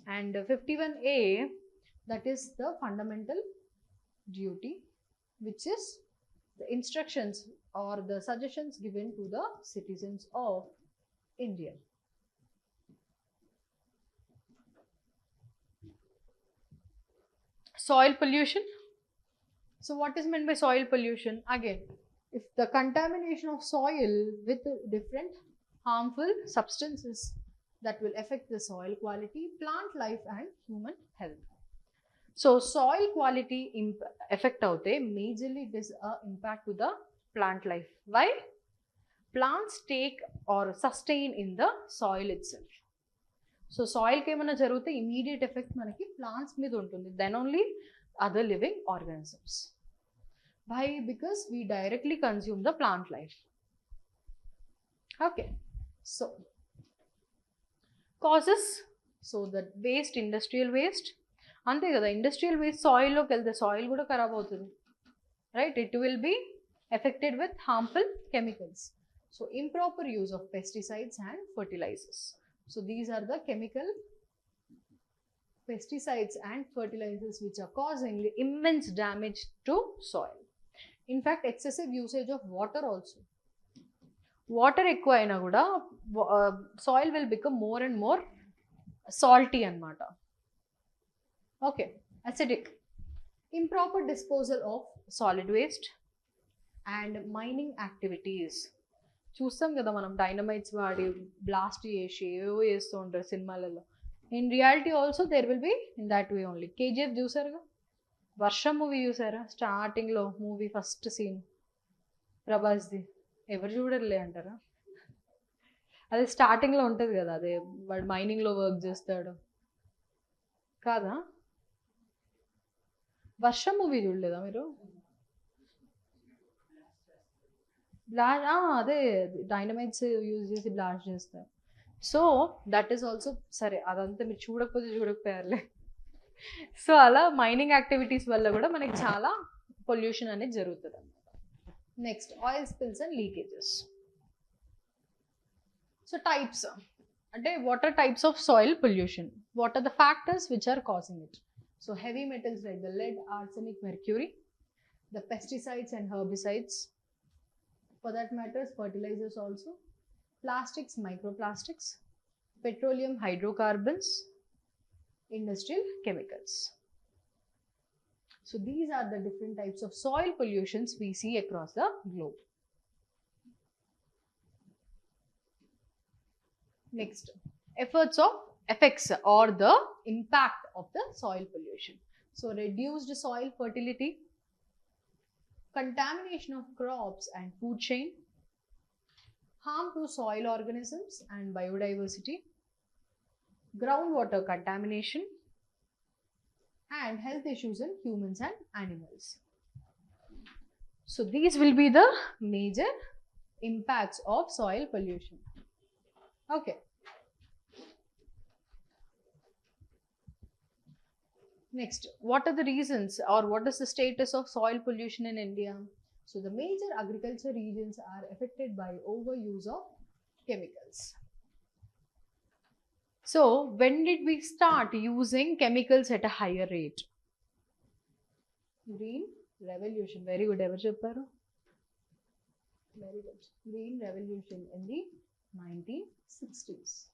And 51A, that is the fundamental duty, which is the instructions or the suggestions given to the citizens of India. Soil pollution. So what is meant by soil pollution? Again, if the contamination of soil with different harmful substances that will affect the soil quality, plant life and human health. So soil quality affect avute majorly it is a impact to the plant life. Why? Plants take or sustain in the soil itself. So soil ki emana jarugute immediate effect manaki plants మీద ఉంటుంది, then only other living organisms. Why? Because we directly consume the plant life. Okay, so causes, so the waste, industrial waste, అంతే కదా, industrial waste సాయిల్లోకి వెళ్తే soil కూడా ఖరాబ్ అవుతుంది, right? It will be affected with harmful chemicals. So improper use of pesticides and fertilisers. So these are the chemical pesticides and fertilizers which are causing immense damage to soil. In fact, excessive usage of water also. Water ఎక్కువ అయినా కూడా soil will become more and more salty అన్నమాట. Okay, acidic. Improper disposal of solid waste and mining activities. చూస్తాం కదా మనం dynamites వాడి blast చేసి ఏవో చేస్తూ ఉంటారు సినిమాలలో. In reality also there will be in that way only. KGF చూసారుగా, వర్షం మూవీ చూసారా? స్టార్టింగ్లో మూవీ ఫస్ట్ సీన్ ప్రభాస్ది, ఎవరు చూడలే అంటారా? అదే స్టార్టింగ్లో ఉంటుంది కదా, అదే వాడు మైనింగ్లో వర్క్ చేస్తాడు కాదా? వర్షం మూవీ చూడలేదా మీరు? అదే డైనమైట్స్ యూజ్ చేసి బ్లాస్ట్ చేస్తారు. సో దట్ ఈస్ ఆల్సో, సరే అదంతా మీరు చూడకపోతే చూడకపోయారులే. సో అలా మైనింగ్ యాక్టివిటీస్ వల్ల కూడా మనకి చాలా పొల్యూషన్ అనేది జరుగుతుంది అన్నమాట. Next oil spills and leakages. So types అంటే what are types of soil pollution, what are the factors which are causing it. So heavy metals like the lead, arsenic, mercury, the pesticides and herbicides, for that matter fertilizers also, plastics, microplastics, petroleum, hydrocarbons, industrial chemicals. So these are the different types of soil pollutions we see across the globe. Next, effects or the impact of the soil pollution. So reduced soil fertility, contamination of crops and food chain, harm to soil organisms and biodiversity, groundwater contamination, and health issues in humans and animals. So these will be the major impacts of soil pollution. Okay. Next, what are the reasons or what is the status of soil pollution in India? So the major agriculture regions are affected by overuse of chemicals. So when did we start using chemicals at a higher rate? Green Revolution. Very good. Ever chepparu? Very good. Green Revolution in the 1960s.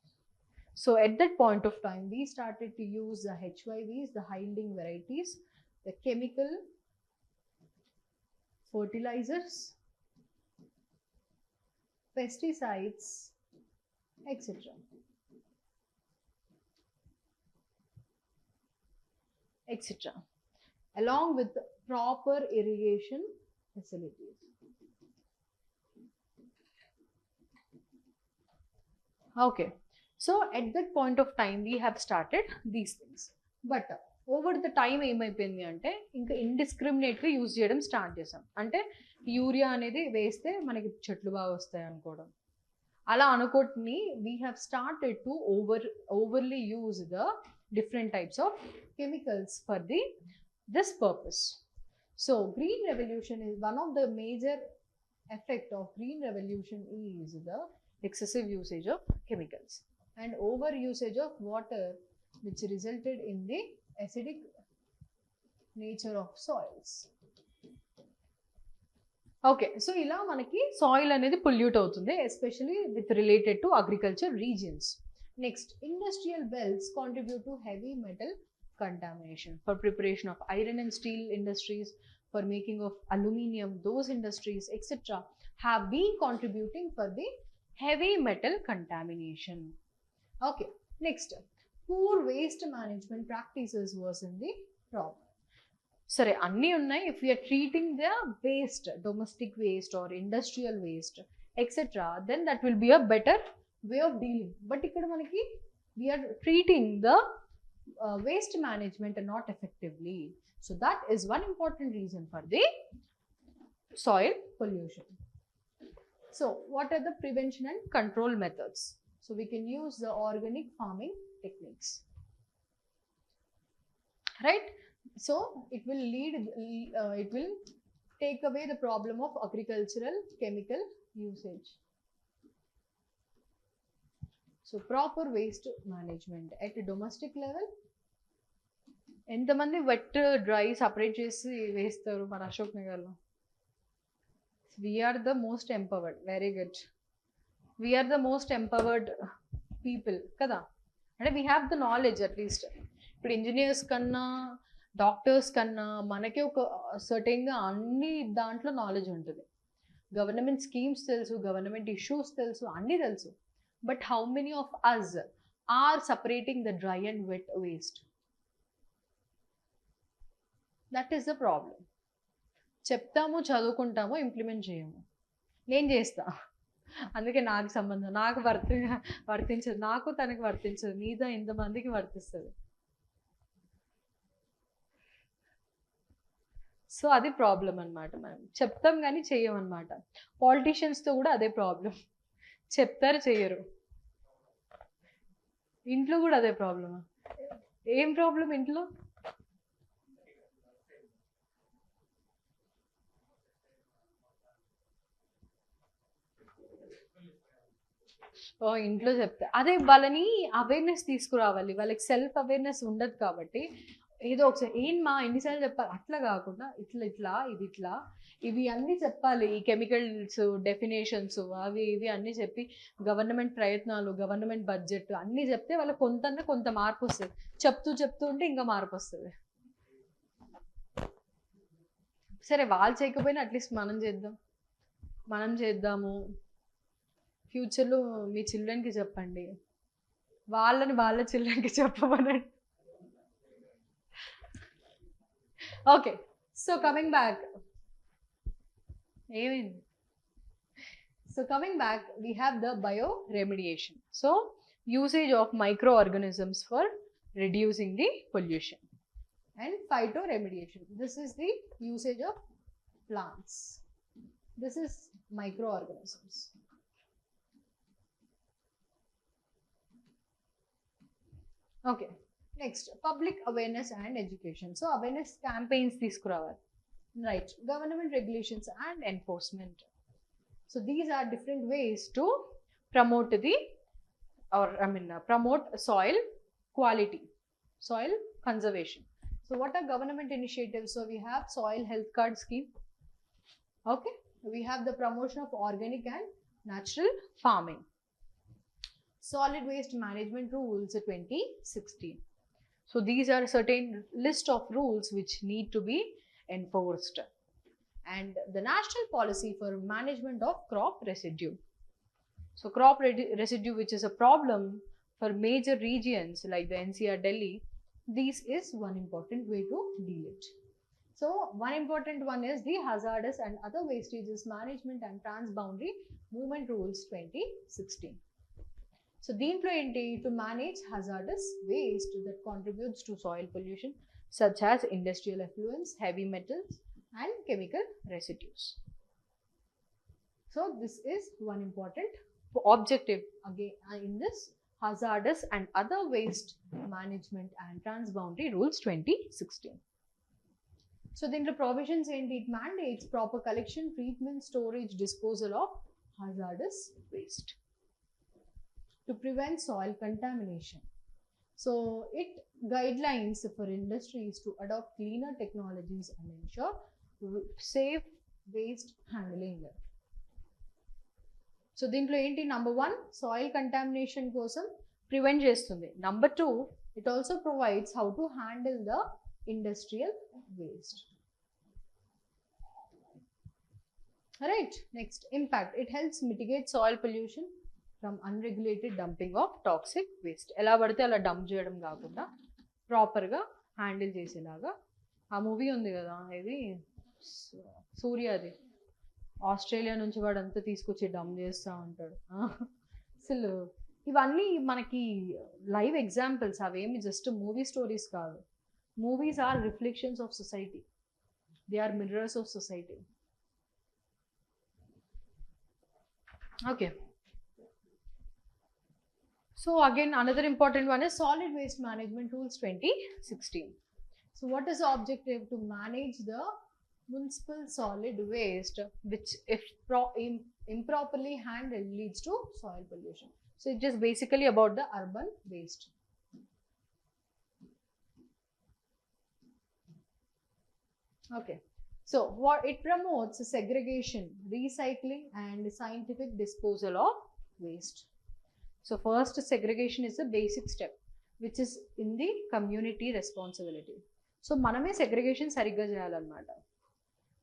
So at that point of time, we started to use the HYVs, the high yielding varieties, the chemical fertilizers, pesticides, etc. etc. along with proper irrigation facilities. Okay. So at that point of time we have started these things, but over the time ఏమైపోయింది అంటే ఇంకా ఇండిస్క్రిమినేట్గా use చేయడం start చేసాం. అంటే urea అనేది వేస్తే మనకి చెట్లు బాగా వస్తాయి అనుకోవడం, అలా అనుకోని we have started to overly use the different types of chemicals for this purpose. So green revolution is one of the major effect of green revolution is the excessive usage of chemicals and over usage of water, which resulted in the acidic nature of soils. Okay, so ila manaki soil anedi pollute avutundi, especially with related to agriculture regions. Next, industrial wells contribute to heavy metal contamination. For preparation of iron and steel industries, for making of aluminium, those industries etc. have been contributing for the heavy metal contamination. Okay, next, poor waste management practices was in the problem. Sare anni unnai, if we are treating the waste, domestic waste or industrial waste etc., then that will be a better way of dealing. But ikkada manaki we are treating the waste management not effectively. So that is one important reason for the soil pollution. So what are the prevention and control methods? So we can use the organic farming techniques, right? So it will it will take away the problem of agricultural chemical usage. So proper waste management at a domestic level. ఎంతమంది wet dry separate చేసి వేస్తారు మన అశోక్ నగర్లో? We are the most empowered. Very good. We are the most empowered people కదా, అంటే we have the knowledge. At least ఇప్పుడు engineers కన్నా doctors కన్నా మనకే ఒక సర్టెన్గా అన్ని దాంట్లో నాలెడ్జ్ ఉంటుంది. గవర్నమెంట్ స్కీమ్స్ తెలుసు, గవర్నమెంట్ ఇష్యూస్ తెలుసు, అన్నీ తెలుసు. But how many of us are separating the dry and wet waste? That is the problem. చెప్తాము, చదువుకుంటాము, ఇంప్లిమెంట్ చేయము. నేను చేస్తా, అందుకే నాకు సంబంధం, నాకు వర్తించదు, నాకు తనకి వర్తించదు, మీద ఇంతమందికి వర్తిస్తుంది. సో అది ప్రాబ్లం అనమాట. మనం చెప్తాం కానీ చెయ్యమన్నమాట. పాలిటీషియన్స్తో కూడా అదే ప్రాబ్లం, చెప్తారు చెయ్యరు. ఇంట్లో కూడా అదే ప్రాబ్లమా? ఏం ప్రాబ్లం ఇంట్లో? ఇంట్లో చెప్తే అదే వాళ్ళని అవేర్నెస్ తీసుకురావాలి. వాళ్ళకి సెల్ఫ్ అవేర్నెస్ ఉండదు కాబట్టి ఏదో ఒకసారి ఏం మా ఎన్నిసార్లు చెప్పాలి అట్లా కాకుండా ఇట్లా ఇది ఇట్లా ఇవి అన్నీ చెప్పాలి. ఈ కెమికల్స్ డెఫినేషన్స్ అవి ఇవి అన్నీ చెప్పి గవర్నమెంట్ ప్రయత్నాలు గవర్నమెంట్ బడ్జెట్ అన్నీ చెప్తే వాళ్ళకి కొంత మార్పు వస్తుంది. చెప్తూ ఉంటే ఇంకా మార్పు వస్తుంది. సరే వాళ్ళు చేయకపోయినా అట్లీస్ట్ మనం చేద్దాము. ఫ్యూచర్లో మీ చిల్డ్రన్కి చెప్పండి, వాళ్ళ చిల్డ్రన్కి చెప్పమనండి. ఓకే, సో కమింగ్ బ్యాక్, ఏమైంది? So coming back, we have the bioremediation. So usage of microorganisms for reducing the pollution, and phytoremediation. This is the usage of plants. This is microorganisms. Okay, next public awareness and education. So awareness campaigns తీసుకురావాలి, right? Government regulations and enforcement. So these are different ways to promote promote soil quality, soil conservation. So what are government initiatives? So we have soil health card scheme. Okay, we have the promotion of organic and natural farming. Solid waste management rules 2016. So these are certain list of rules which need to be enforced. And the national policy for management of crop residue. So crop residue, which is a problem for major regions like the NCR Delhi, this is one important way to deal it. So one important one is the hazardous and other wastages management and transboundary movement rules 2016. So దీంట్లో ఏంటి, to manage hazardous waste that contributes to soil pollution such as industrial effluents, heavy metals and chemical residues. So this is one important objective again in this hazardous and other waste management and transboundary rules 2016. So then the provisions enti, it mandates proper collection, treatment, storage, disposal of hazardous waste to prevent soil contamination. So it guidelines for industries to adopt cleaner technologies and ensure safe waste handling. So దీంట్లో ఏంటి, number 1 soil contamination కోసం prevent చేస్తుంది. number 2 it also provides how to handle the industrial waste. Right, next, impact. It helps mitigate soil pollution from unregulated dumping of toxic waste. ఎలా పడితే అలా dump చేయడం కాకుండా ప్రాపర్గా హ్యాండిల్ చేసేలాగా. ఆ మూవీ ఉంది కదా, ఇది సూర్యాది, ఆస్ట్రేలియా నుంచి వాడంతా తీసుకొచ్చి డంప్ చేస్తూ ఉంటాడు. అసలు ఇవన్నీ మనకి లైవ్ ఎగ్జాంపుల్స్, అవేమి జస్ట్ మూవీ స్టోరీస్ కాదు. Movies are reflections of society, they are mirrors of society. Okay, so again another important one is solid waste management rules 2016. So what is the objective? To manage the municipal solid waste which if improperly handled leads to soil pollution. So it's just basically about the urban waste. Okay, so what it promotes segregation, recycling and scientific disposal of waste. So first, segregation is the basic step which is in the community responsibility. So మనమే segregation సరిగ్గా చేయాలన్నమాట.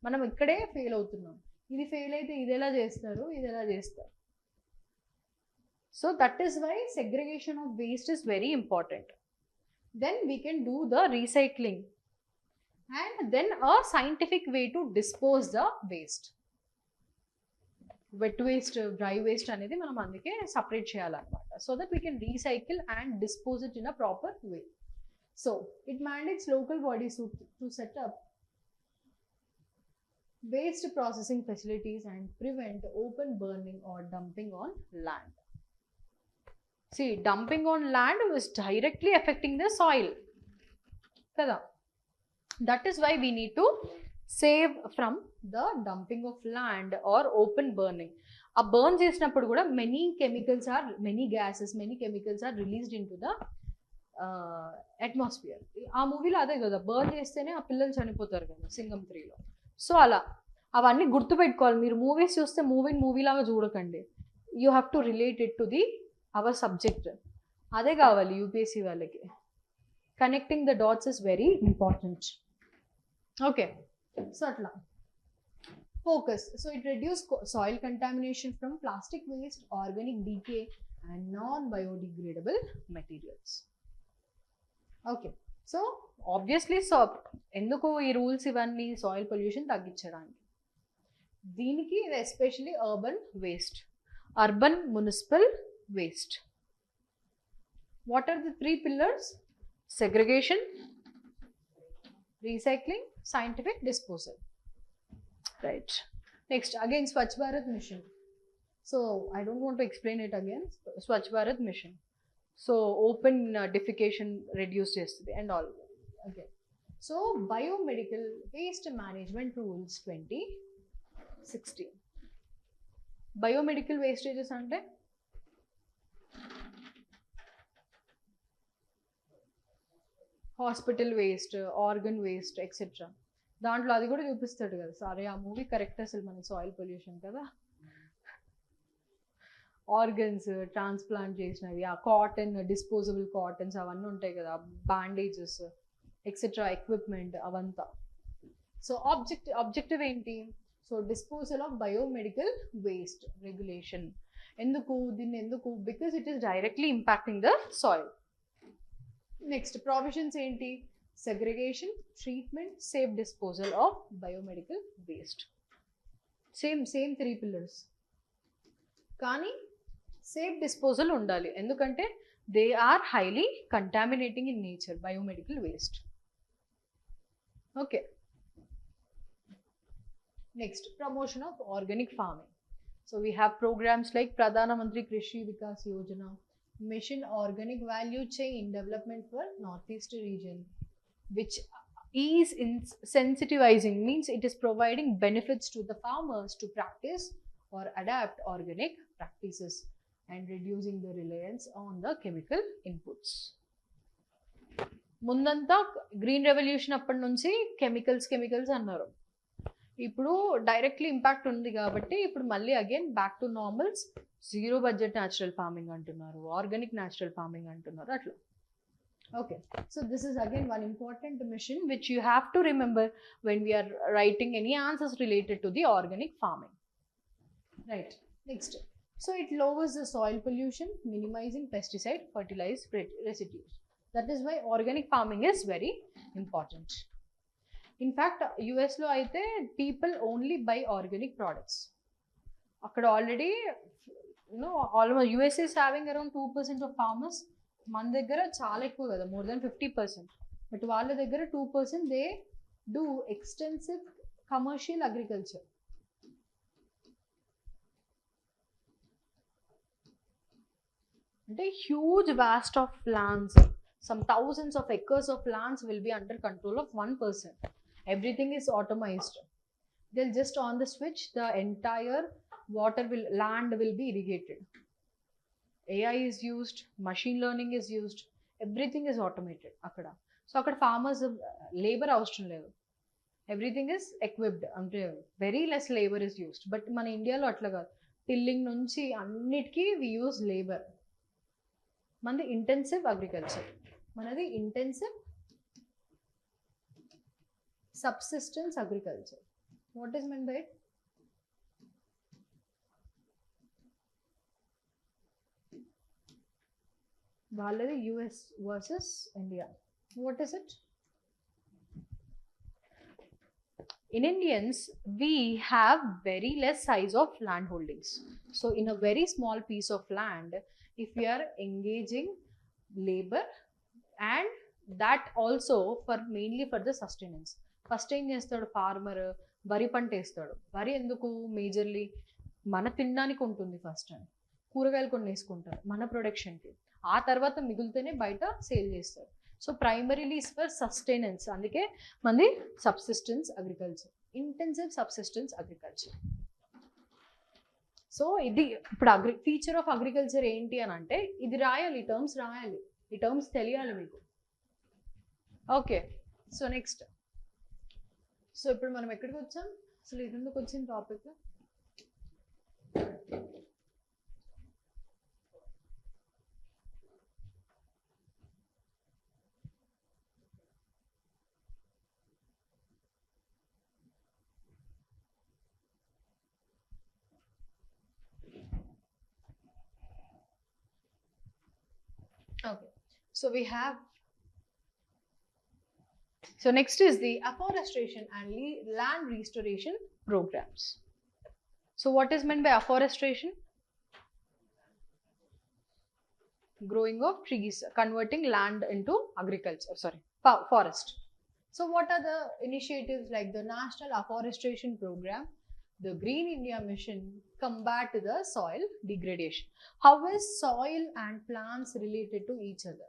మనం ఇక్కడే fail అవుతున్నాం. ఇది fail అయితే ఇది ఎలా చేస్తారు, ఇది ఎలా చేస్తారు. So that is why segregation of waste is very important. Then we can do the recycling and then a scientific way to dispose the waste. Wet waste, dry waste అనేది మనం అందుకే సపరేట్ చేయాలన్నమాట. So that we can recycle and dispose it in a proper way. So it mandates local bodies to set up waste processing facilities and prevent open burning or dumping on land. See, dumping on land is directly affecting the soil. Kada. That is why we need to save from the dumping of land or open burning. A burn చేసినప్పుడు కూడా many chemicals are released into the atmosphere. ఆ మూవీలో అదే కదా, burn చేస్తేనే ఆ పిల్లలు చనిపోతారు కదా సింగం 3లో. సో అలా అవన్నీ గుర్తుపెట్టుకోవాలి. మీరు మూవీస్ చూస్తే మూవీలాగా చూడకండి. You have to relate it to the our subject. అదే కావాలి యూపీఎస్సీ వాళ్ళకి. Connecting the dots is very important. Okay, so అట్లా focus. So it reduces soil contamination from plastic waste, organic decay and non-biodegradable materials. Okay, so obviously ఎందుకు ఈ rules ఇవన్నీ soil pollution తగ్గించడానికి. దీనికి especially urban municipal waste. What are the 3 pillars? Segregation, recycling, scientific disposal. Right. Next, again, Swachh Bharat Mission. So, I don't want to explain it again. Swachh Bharat Mission. So, open defecation reduced yesterday and all. Okay. So, Biomedical Waste Management Rules 2016. Biomedical wastages ante hospital waste, organ waste, etc. దాంట్లో అది కూడా చూపిస్తాడు కదా. సరే ఆ movie correct. అసలు మన soil pollution కదా. ఆర్గన్స్ ట్రాన్స్ప్లాంట్ చేసినవి, ఆ కాటన్, డిస్పోజబుల్ కాటన్స్ అవన్నీ ఉంటాయి కదా, బ్యాండేజెస్ ఎక్సెట్రా, ఎక్విప్మెంట్ అవంతా. సో ఆబ్జెక్టివ్ ఏంటి? So disposal of biomedical waste regulation. దీన్ని ఎందుకు? Because it is directly impacting the soil. Next provisions ఏంటి? segregation, treatment, safe disposal of biomedical waste. Same 3 pillars. కానీ safe disposal ఉండాలి. ఎందుకంటే they are highly contaminating in nature, biomedical waste. Okay. Next, promotion of organic farming. So we have programs like Pradhana Mantri Krishi Vikas Yojana, Mission Organic Value Chain Development for Northeast region, which is sensitizing, means it is providing benefits to the farmers to practice or adapt organic practices and reducing the reliance on the chemical inputs. ముందంతా green revolution అప్పటి నుంచి chemicals అన్నారు. ఇప్పుడు directly impact ఉంది కాబట్టి ఇప్పుడు మళ్ళీ again back to normals. 0 budget natural farming అంటున్నారు, ఆర్గానిక్ న్యాచురల్ ఫార్మింగ్ అంటున్నారు, అట్లా. Okay, so this is again one important mission which you have to remember when we are writing any answers related to the organic farming. Right. Next, so it lowers the soil pollution, minimizing pesticide fertilizer residues. That is why organic farming is very important. In fact, US lo aithe people only buy organic products. Akkada already, almost US is having around 2% of farmers. మన దగ్గర చాలా ఎక్కువ కదా, more than 50%. But వాళ్ళ దగ్గర 2%. They do extensive commercial agriculture. అంటే huge vast of lands, some thousands of acres of lands will be under control of one person. Everything is automized. They'll just on the switch, the entire land will be irrigated. AI is used, machine learning is used, everything is automated akkada. So akkada farmers labor avasram ledu, everything is equipped, ante very less labor is used. But mana India lo atla kaadu, tilling nunchi annitiki we use labor. manadi intensive agriculture, manadi intensive subsistence agriculture. What is meant by it? వాళ్ళది US versus India. What is it? In Indians, we have very less size of land holdings. So in a very small piece of land, if we are engaging labor, and that also mainly for the sustenance. First ఏం చేస్తాడు farmer? వరి పంట వేస్తాడు. వరి ఎందుకు? Majorly మన తినడానికి ఉంటుంది ఫస్ట్ అని. కూరగాయలు కొన్ని వేసుకుంటారు మన ప్రొడక్షన్కి. ఆ తర్వాత మిగిలితేనే బయట సేల్ చేస్తారు. So primarily is for sustenance. అందుకే మనది subsistence agriculture, intensive subsistence agriculture. So ఇది ఇప్పుడు ఫీచర్ ఆఫ్ అగ్రికల్చర్ ఏంటి అని అంటే, ఇది రాయాలి, టర్మ్స్ రాయాలి. ఈ టర్మ్స్ తెలియాలి మీకు. ఓకే, సో నెక్స్ట్, సో ఇప్పుడు మనం ఎక్కడికి వచ్చాం, అసలు ఇది ఎందుకు వచ్చింది topic? Okay, so we have, so next is the afforestation and land restoration programs. So what is meant by afforestation? Growing of trees, converting land into agriculture, sorry, forest. So what are the initiatives like the National Afforestation Program, the Green India Mission, combat the soil degradation? How is soil and plants related to each other?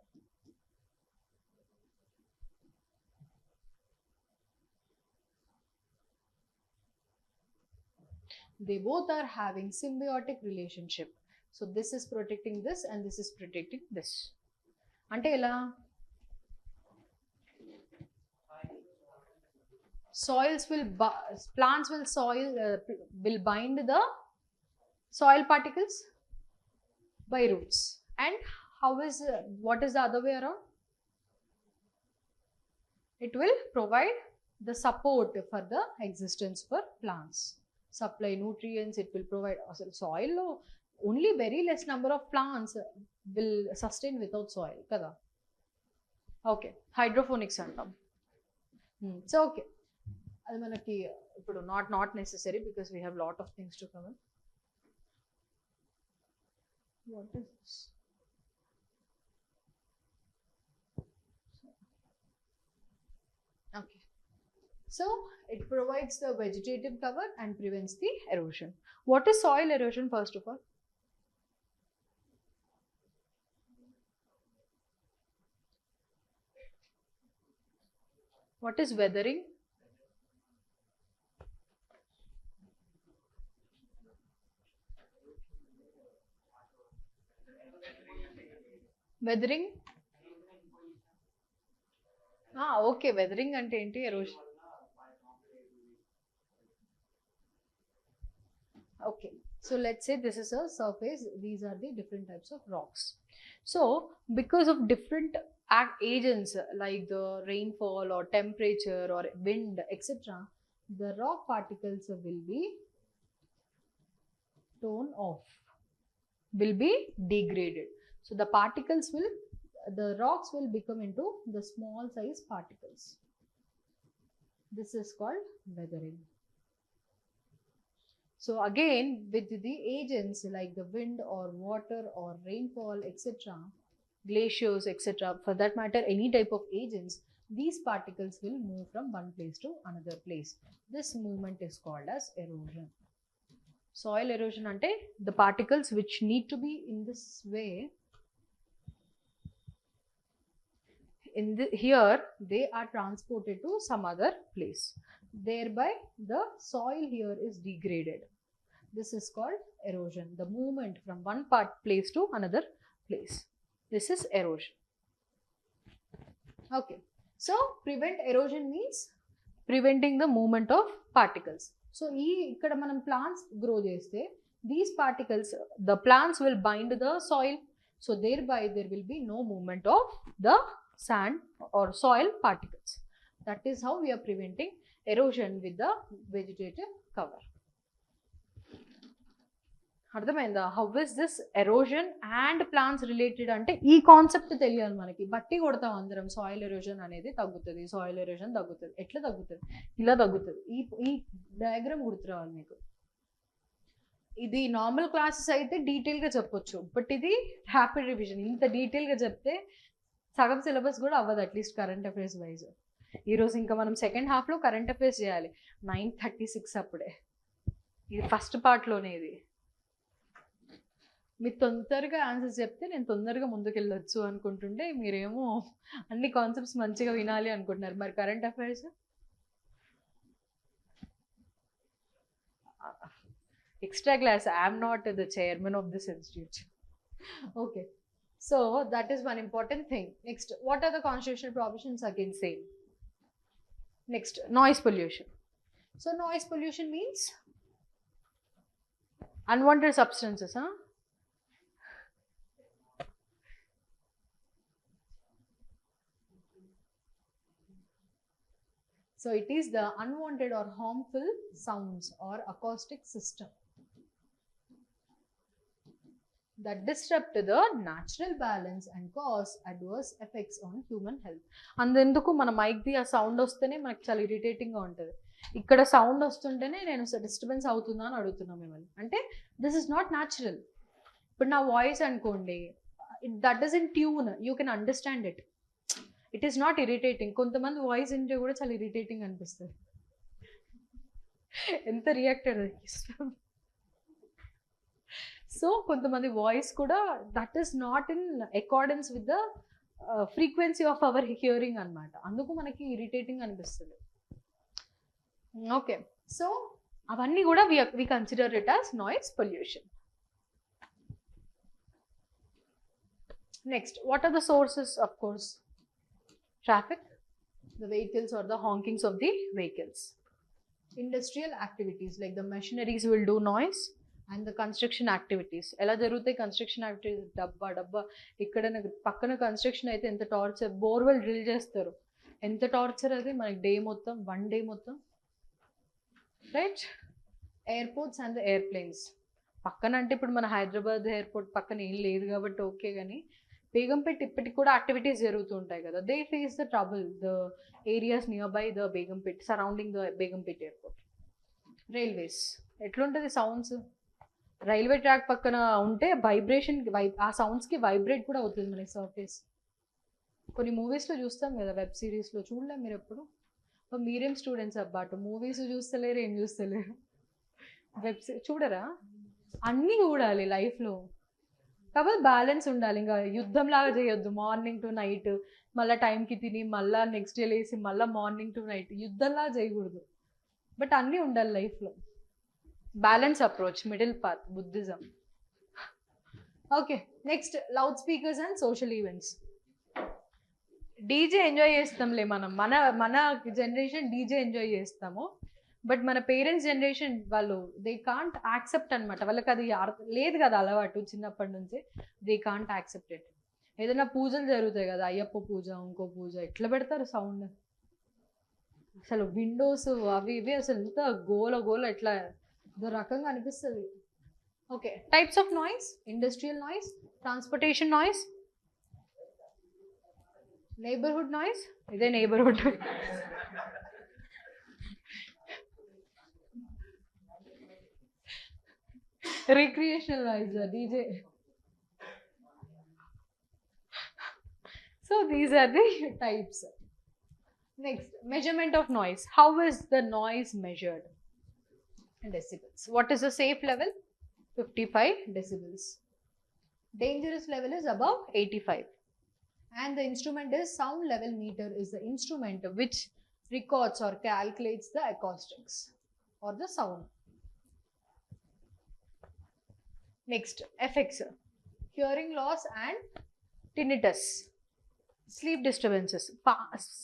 They both are having symbiotic relationship. So this is protecting this and this is protecting this. Ante ela soils will plants will will bind the soil particles by roots. And how is what is the other way around? It will provide the support for the existence for plants, supply nutrients. It will provide soil. Only very less number of plants will sustain without soil kada. Okay, hydroponics antam. So okay, అది మనకి ఇప్పుడు not necessary because we have lot of things to cover. What is this? Okay, so it provides the vegetative cover and prevents the erosion. What is soil erosion first of all? What is weathering? Weathering? Okay, weathering ante enti erosion. Okay, so let's say this is a surface, these are the different types of rocks. So because of different agents like the rainfall or temperature or wind etc., the rock particles will be torn off, will be degraded. So the particles will, the rocks will become into the small size particles. This is called weathering. So again, with the agents like the wind or water or rainfall etc., glaciers etc., for that matter any type of agents, these particles will move from one place to another place. This movement is called as erosion. Soil erosion ante the particles which need to be in this way, here they are transported to some other place, thereby the soil here is degraded. This is called erosion, the movement from one place to another place. This is erosion. Okay, so prevent erosion means preventing the movement of particles. So ikkada manam plants grow cheste, these particles, the plants will bind the soil, so thereby there will be no movement of the sand or soil particles. That is how we are preventing erosion with the vegetative cover. అర్థమైందా? How is this erosion and plants related అంటే ఈ concept తెలియాలి మనకి. బట్టి కొడతాం అందరం, soil erosion అనేది తగ్గుతుంది, సాయిల్ ఎరోజన్ తగ్గుతుంది. ఎట్లా తగ్గుతుంది? ఇలా తగ్గుతుంది. ఈ డయాగ్రామ్ గుర్తురావాలి మీకు. ఇది నార్మల్ క్లాసెస్ అయితే డీటెయిల్గా చెప్పొచ్చు, బట్ ఇది ర్యాపిడ్ రివిజన్. ఇంత డీటెయిల్గా చెప్తే సగం సిలబస్ కూడా అవ్వదు, అట్లీస్ట్ కరెంట్ అఫైర్స్ వైజ్. ఈరోజు ఇంకా మనం సెకండ్ హాఫ్లో కరెంట్ అఫైర్స్ చేయాలి 9:36 అప్పుడే. ఇది ఫస్ట్ పార్ట్లోనే. ఇది మీరు తొందరగా ఆన్సర్స్ చెప్తే నేను తొందరగా ముందుకెళ్ళొచ్చు అనుకుంటుంటే మీరేమో అన్ని కాన్సెప్ట్స్ మంచిగా వినాలి అనుకుంటున్నారు. మరి current affairs extra class. I'm not the chairman of this institute. Okay, So that is one important thing. Next, what are the constitutional provisions? Again same. Next, noise pollution. So noise pollution means unwanted substances, huh? So it is the unwanted or harmful sounds or acoustic system that disrupt the natural balance and cause adverse effects on human health. అందుకు మన మైక్ది ఆ sound వస్తేనే మనకు చాలా ఇరిటేటింగ్గా ఉంటుంది. ఇక్కడ sound వస్తుంటేనే నేను disturbance అవుతుందా అని అడుగుతున్నాను మిమ్మల్ని. అంటే దిస్ ఇస్ నాట్ న్యాచురల్. ఇప్పుడు నా వాయిస్ అనుకోండి, that is in tune, you can understand it. It is not irritating. కొంతమంది వాయిస్ వింటే కూడా చాలా ఇరిటేటింగ్ అనిపిస్తుంది. ఎంత రియాక్టెడ్. సో కొంతమంది వాయిస్ కూడా that is not in accordance with the frequency of our hearing అనమాట. అందుకు మనకి ఇరిటేటింగ్ అనిపిస్తుంది. ఓకే, సో అవన్నీ కూడా we consider it as noise pollution. Next, what are the sources? Of course traffic, the vehicles or the honkings of the vehicles. Industrial activities like the machineries will do noise and the construction activities. ఎలా జరుగుతాయి construction activities? డబ్బా ఇక్కడ పక్కన construction అయితే ఎంత torture. Borewell drill చేస్తారు, ఎంత torture అది మనకి. డే మొత్తం, 1 day మొత్తం, right? Airports and the airplanes పక్కన. అంటే ఇప్పుడు మన హైదరాబాద్ ఎయిర్పోర్ట్ పక్కన ఏం లేదు కాబట్టి ఓకే, కానీ బేగంపేట్ ఇప్పటికి కూడా యాక్టివిటీస్ జరుగుతూ ఉంటాయి కదా. They face the trouble, the areas near by the Begumpet, surrounding the Begumpet airport. Railways ఎట్లుంటుంది సౌండ్స్? రైల్వే ట్రాక్ పక్కన ఉంటే వైబ్రేషన్, ఆ సౌండ్స్కి వైబ్రేట్ కూడా అవుతుంది మనకి సర్ఫేస్. కొన్ని మూవీస్లో చూస్తాం కదా, వెబ్ సిరీస్లో. చూడలే మీరు ఎప్పుడు? మీరేం స్టూడెంట్స్ అబ్బా, అటు మూవీస్ చూస్తలేరు, ఏం చూస్తలేరు. వెబ్ చూడరా? అన్నీ చూడాలి లైఫ్లో, కాబట్టి బ్యాలెన్స్ ఉండాలి. ఇంకా యుద్ధంలాగా చేయొద్దు, మార్నింగ్ టు నైట్ మళ్ళీ టైంకి తిని మళ్ళీ నెక్స్ట్ డే లేసి మళ్ళీ మార్నింగ్ టు నైట్. యుద్ధంలా చేయకూడదు, బట్ అన్నీ ఉండాలి లైఫ్లో. Balance approach, middle path, Buddhism. Okay, next loud speakers and social events. DJ enjoy చేస్తాంలే మనం, మన జనరేషన్ డీజే ఎంజాయ్ చేస్తాము. బట్ మన పేరెంట్స్ జనరేషన్ వాళ్ళు దే కాంట్ యాక్సెప్ట్ అనమాట. వాళ్ళకి అది లేదు కదా అలవాటు చిన్నప్పటి నుంచి. They can't accept it. ఏదైనా పూజలు జరుగుతాయి కదా, అయ్యప్ప పూజ, ఇంకో పూజ, ఎట్లా పెడతారు సౌండ్ అసలు. విండోస్ అవి ఇవి అసలు ఎంత గోల ఎట్లా రకంగా అనిపిస్తుంది. Okay, types of noise. Industrial noise, transportation noise, neighbourhood noise. ఇదే neighbourhood. Recreational noise, DJ. So these are the types. Next, measurement of noise. How is the noise measured? In decibels. What is the safe level? 55 decibels. Dangerous level is above 85. And the instrument is sound level meter, is the instrument which records or calculates the acoustics or the sound. Next, effects. Hearing loss and tinnitus. Sleep disturbances.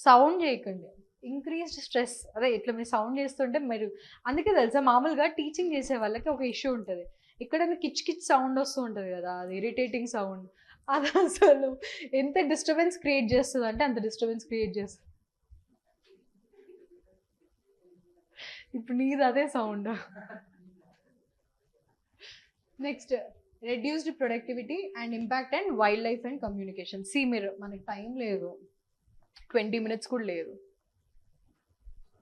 Sound చేయకండి. Increased stress. అదే ఇట్లా మీరు sound చేస్తుంటే మీరు, అందుకే తెలుసా మామూలుగా teaching చేసే వాళ్ళకి ఒక ఇష్యూ ఉంటుంది. ఇక్కడ కిచ్ కిచ్ సౌండ్ వస్తూ ఉంటుంది కదా, అది ఇరిటేటింగ్ సౌండ్. అది అసలు ఎంత డిస్టర్బెన్స్ క్రియేట్ చేస్తుంది అంటే అంత డిస్టర్బెన్స్ క్రియేట్ చేస్తుంది. ఇప్పుడు నీది అదే sound. Next, reduced productivity and impact and wild life and communication. మీరు మనకి టైం లేదు, 20 minutes కూడా లేదు.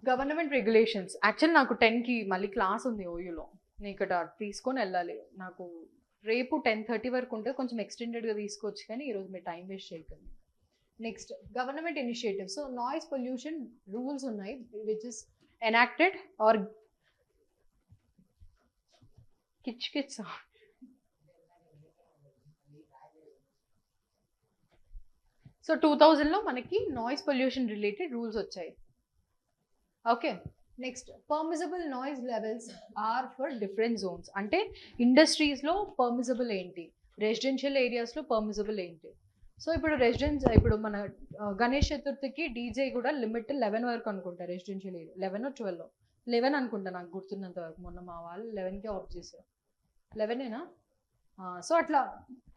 Government regulations. యాక్చువల్ నాకు 10కి మళ్ళీ క్లాస్ ఉంది ఓయూలో, నేను ఇక్కడ తీసుకొని వెళ్ళాలి. నాకు రేపు 10:30 వరకు ఉంటే కొంచెం ఎక్స్టెండెడ్గా తీసుకోవచ్చు, కానీ ఈరోజు మీరు టైం వేస్ట్ చేయకండి. Next, government initiative. So noise pollution rules ఉన్నాయి విచ్ ఇస్ ఎనాక్టెడ్ ఆర్ కిచ్ కిచ్ సౌండ్. సో 2000లో మనకి నాయిస్ పొల్యూషన్ రిలేటెడ్ రూల్స్ వచ్చాయి. Okay, next, permissible noise levels are for different zones. అంటే ఇండస్ట్రీస్లో పర్మిసిబుల్ ఏంటి, రెసిడెన్షియల్ ఏరియాస్లో పర్మిసిబుల్ ఏంటి. సో ఇప్పుడు మన గణేష్ చతుర్థికి డీజే కూడా లిమిట్ 11 వరకు అనుకుంటా. రెసిడెన్షియల్ ఏరియా 11 అనుకుంటా నాకు గుర్తున్నంత వరకు. మొన్న మా వాళ్ళు 11కే ఆఫ్ చేశారు. 11ఏనా? సో అట్లా.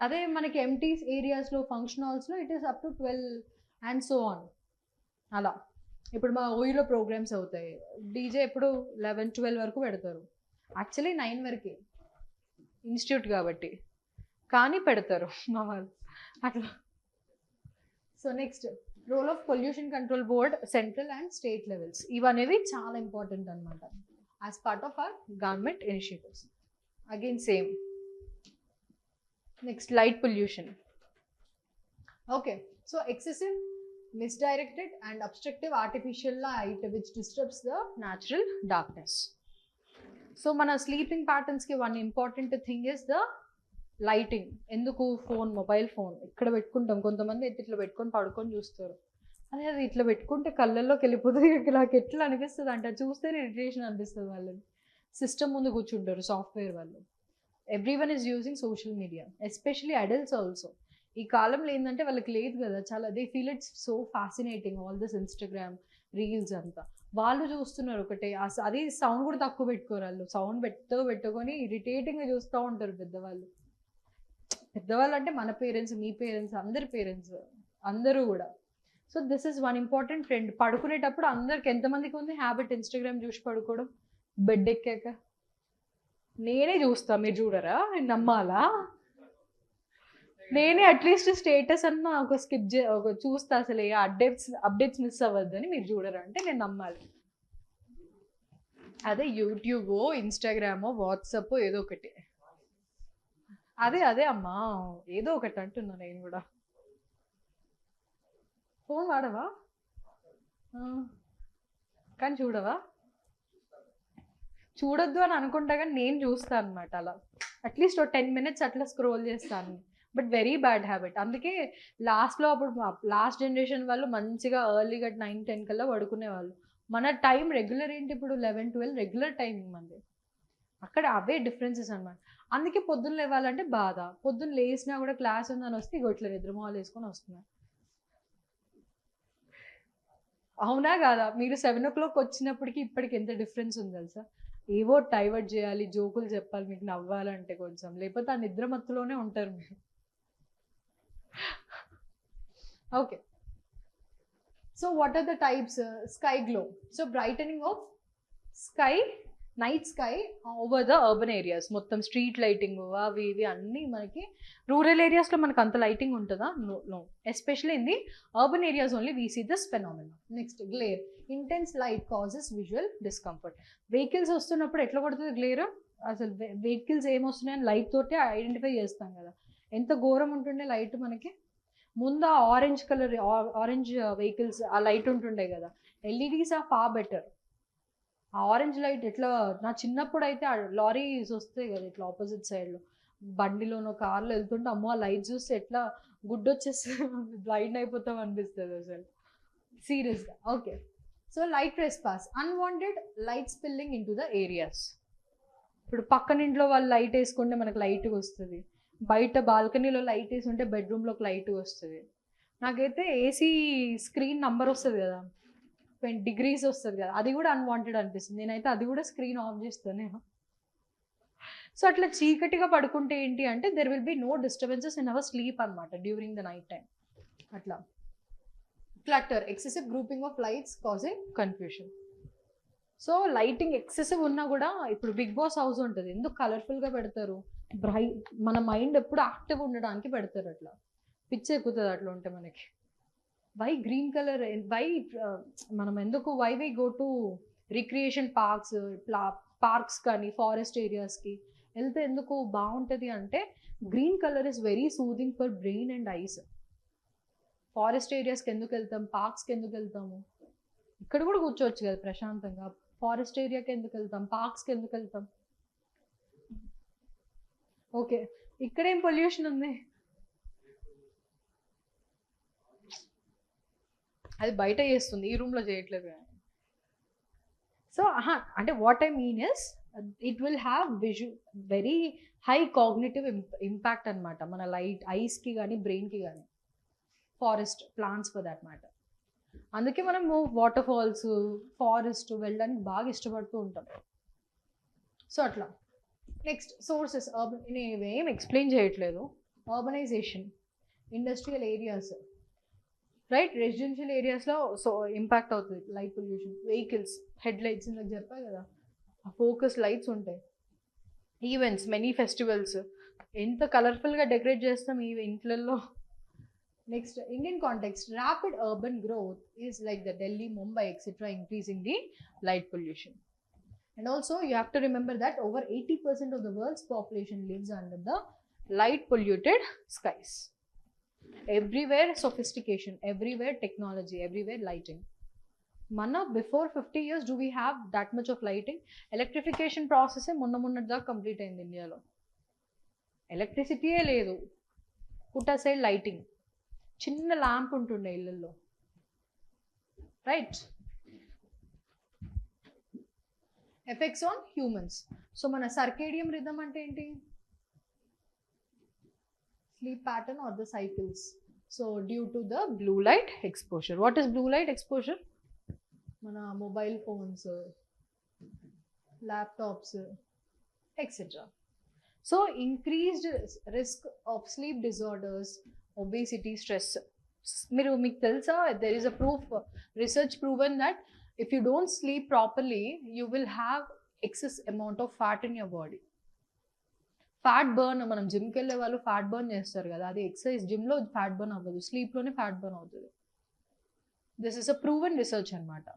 అదే మనకి ఎంటీ ఏరియాస్లో ఫంక్షన్ హాల్స్లో it is up to 12 and so on. అలా ఇప్పుడు మా ఊరిలో ప్రోగ్రామ్స్ అవుతాయి, డీజే ఎప్పుడు 11-12 వరకు పెడతారు. యాక్చువల్లీ 9 వరకే ఇన్స్టిట్యూట్ కాబట్టి, కానీ పెడతారు మా వాళ్ళు అట్లా. So next, role of pollution control board central and state levels. ఇవనేవి చాలా ఇంపార్టెంట్ అనమాట as part of our government initiatives. Again same. Next, light pollution. Okay, so excessive, misdirected and obstructive artificial light which disrupts the natural darkness. So mana sleeping patterns ki one important thing is the lighting. Enduku mobile phone ikkada pettukuntam, kontamandi itla pettukoni padukoni chustaru. Adi itla pettukunte kallalloki velipotadi, నాకు ఎట్లా అనిపిస్తుంది అంటే చూస్తేనే irritation అనిపిస్తుంది వాళ్ళని. System ముందు కూర్చుంటారు software వాళ్ళు. Everyone is using social media, especially adults also. ఈ కాలంలో ఏంటంటే వాళ్ళకి లేదు కదా, చాలా they feel it's so fascinating all this Instagram reels అంతా. వాళ్ళు చూస్తున్నారు ఒకటే, అది సౌండ్ కూడా తక్కువ పెట్టుకోరు వాళ్ళు. సౌండ్ పెట్టుకొని ఇరిటేటింగ్గా చూస్తూ ఉంటారు పెద్దవాళ్ళు. పెద్దవాళ్ళు అంటే మన పేరెంట్స్, మీ పేరెంట్స్, అందరి పేరెంట్స్ అందరూ కూడా. So this is one important trend. పడుకునేటప్పుడు అందరికి ఎంతమందికి ఉంది హ్యాబిట్ ఇన్స్టాగ్రామ్ చూసి పడుకోవడం? బెడ్ ఎక్కాక నేనే చూస్తా, మీరు చూడరా? నమ్మాలా? నేనే అట్లీస్ట్ స్టేటస్ అన్న ఒక చూస్తా, అసలు ఏ అప్డేట్స్ మిస్ అవ్వద్దని. మీరు చూడరా అంటే నేను నమ్మాలి. అదే యూట్యూబో, ఇన్స్టాగ్రామో, వాట్సాప్ ఏదో ఒకటి. అదే అమ్మా, ఏదో ఒకటి అంటున్నా నేను కూడా. ఫోన్ వాడవా? కానీ చూడవా? చూడొద్దు అని అనుకుంటా, కానీ నేను చూస్తాను అనమాట. అలా అట్లీస్ట్ 10 minutes అట్లా స్క్రోల్ చేస్తాను. But very bad habit. అందుకే లాస్ట్లో అప్పుడు లాస్ట్ జనరేషన్ వాళ్ళు మంచిగా ఎర్లీగా 9-10 కల్లా పడుకునేవాళ్ళు. మన టైం రెగ్యులర్ ఏంటి ఇప్పుడు 11-12 రెగ్యులర్ టైమింగ్ మనది. అక్కడ అవే డిఫరెన్సెస్ అనమాట. అందుకే పొద్దున్న లేవాలంటే బాధ. పొద్దున్న లేసినా కూడా క్లాస్ ఉందని వస్తే ఇట్లా నిద్రమోహాలు వేసుకొని వస్తున్నారు. అవునా కాదా? మీరు 7 o'clock వచ్చినప్పటికి ఇప్పటికి ఎంత డిఫరెన్స్ ఉంది తెలుసా? ఏవో డైవర్ట్ చేయాలి, జోకులు చెప్పాలి మీకు నవ్వాలంటే కొంచెం, లేకపోతే ఆ నిద్ర మత్తులోనే ఉంటారు మీరు. Okay, so what are the types? Sky glow. So brightening of sky, night sky over the urban areas. మొత్తం స్ట్రీట్ లైటింగ్ అవి ఇవి అన్నీ మనకి. రూరల్ ఏరియాస్లో మనకు అంత లైటింగ్ ఉంటుందా? No. Especially in the urban areas only we see this phenomenon. Next, glare. Intense light causes visual discomfort. Vehicles వస్తున్నప్పుడు ఎట్లా కొడుతుంది గ్లేర్? అసలు వెహికల్స్ ఏమొస్తున్నాయని లైట్ తోటే ఐడెంటిఫై చేస్తాం కదా. ఎంత ఘోరం ఉంటుండే లైట్ మనకి. ముందు ఆ ఆరెంజ్ వెహికల్స్ ఆ లైట్ ఉంటుండే కదా. LEDs are far better. ఆ ఆరెంజ్ లైట్ ఎట్లా, నా చిన్నప్పుడు అయితే లారీస్ వస్తాయి కదా ఇట్లా ఆపోజిట్ సైడ్లో, బండిలోనో కార్లో వెళ్తుంటే అమ్మో ఆ లైట్ చూస్తే ఎట్లా గుడ్డొచ్చేస్తుంది, బ్లైండ్ అయిపోతాం అనిపిస్తుంది అసలు సీరియస్గా. Okay, so light trespass, unwanted light spilling in to the areas. ఇప్పుడు పక్కన ఇంట్లో వాళ్ళు లైట్ వేసుకుంటే మనకు లైట్గా వస్తుంది, బయట బాల్కనీలో లైట్ వేసి ఉంటే బెడ్రూమ్లోకి లైట్ వస్తుంది. నాకైతే ఏసీ స్క్రీన్ నంబర్ వస్తుంది కదా, 20 degrees వస్తుంది కదా, అది కూడా అన్వాంటెడ్ అనిపిస్తుంది. నేనైతే అది కూడా స్క్రీన్ ఆఫ్ చేస్తాను నేను. సో అట్లా చీకటిగా పడుకుంటే ఏంటి అంటే there will be no disturbances in our sleep అనమాట డ్యూరింగ్ ద నైట్ టైం. అట్లా. Clutter, excessive grouping of lights causing confusion. So lighting excessive ఉన్నా కూడా, ఇప్పుడు బిగ్ బాస్ హౌస్ ఉంటుంది, ఎందుకు కలర్ఫుల్గా పెడతారు? మన మైండ్ ఎప్పుడు యాక్టివ్ ఉండడానికి పెడతారు. అట్లా పిచ్చి ఎక్కుతుంది అట్లా ఉంటే మనకి. Why green colour? వై మనం ఎందుకు why why go to recreation parks కానీ ఫారెస్ట్ ఏరియాస్కి వెళ్తే ఎందుకు బాగుంటుంది అంటే, green colour is very soothing for brain and eyes. Forest ఏరియాస్కి ఎందుకు వెళ్తాం? పార్క్స్కి ఎందుకు వెళ్తాము? ఇక్కడ కూడా కూర్చోవచ్చు కదా ప్రశాంతంగా. ఫారెస్ట్ ఏరియాకి ఎందుకు వెళ్తాం? పార్క్స్కి ఎందుకు వెళ్తాం? ఓకే, ఇక్కడేం పొల్యూషన్ ఉంది? అది బయట చేస్తుంది, ఈ రూమ్లో చేయట్లేదు. సో అంటే what I mean is, it will have very high cognitive impact అనమాట మన ఐస్కి కానీ బ్రెయిన్కి కానీ. Forest plants for that matter. అందుకే మనము వాటర్ ఫాల్స్ ఫారెస్ట్ వెళ్ళడానికి బాగా ఇష్టపడుతూ ఉంటాం. సో అట్లా. Next sources. నేను ఇవేం ఎక్స్ప్లెయిన్ చేయట్లేదు. Urbanisation, industrial areas, right, residential ఏరియాస్లో సో ఇంపాక్ట్ అవుతుంది light pollution. Vehicles head lights ఇందాక చెప్పా కదా, ఆ ఫోకస్ లైట్స్ ఉంటాయి. ఈవెంట్స్, మెనీ ఫెస్టివల్స్, ఎంత కలర్ఫుల్గా డెకరేట్ చేస్తాం ఈ ఇంట్లలో. Next Indian context, rapid urban growth is like the Delhi, Mumbai etcetera increasing the light pollution. And also you have to remember that over 80% of the world's population lives under the light polluted skies. Everywhere sophistication, everywhere technology, everywhere lighting. Mana before 50 years do we have that much of lighting? Electrification process munna da complete in India lo. Electricity e ledu. Put aside lighting. Chinna lamp untunde illallo. Right? Effects on humans. So mana circadian rhythm ante enti? Sleep pattern or the cycles. So due to the blue light exposure. What is blue light exposure? Mana mobile phones, laptops, etc. So increased risk of sleep disorders, obesity, stress. Meeku telsa, there is a research proven that if you don't sleep properly, you will have excess amount of fat in your body. Fat burn, manam gym ki velle vallu fat burn chestaru kada, adi exercise gym lo fat burn avvadu, sleep lone fat burn avutadi. This is a proven research anamata.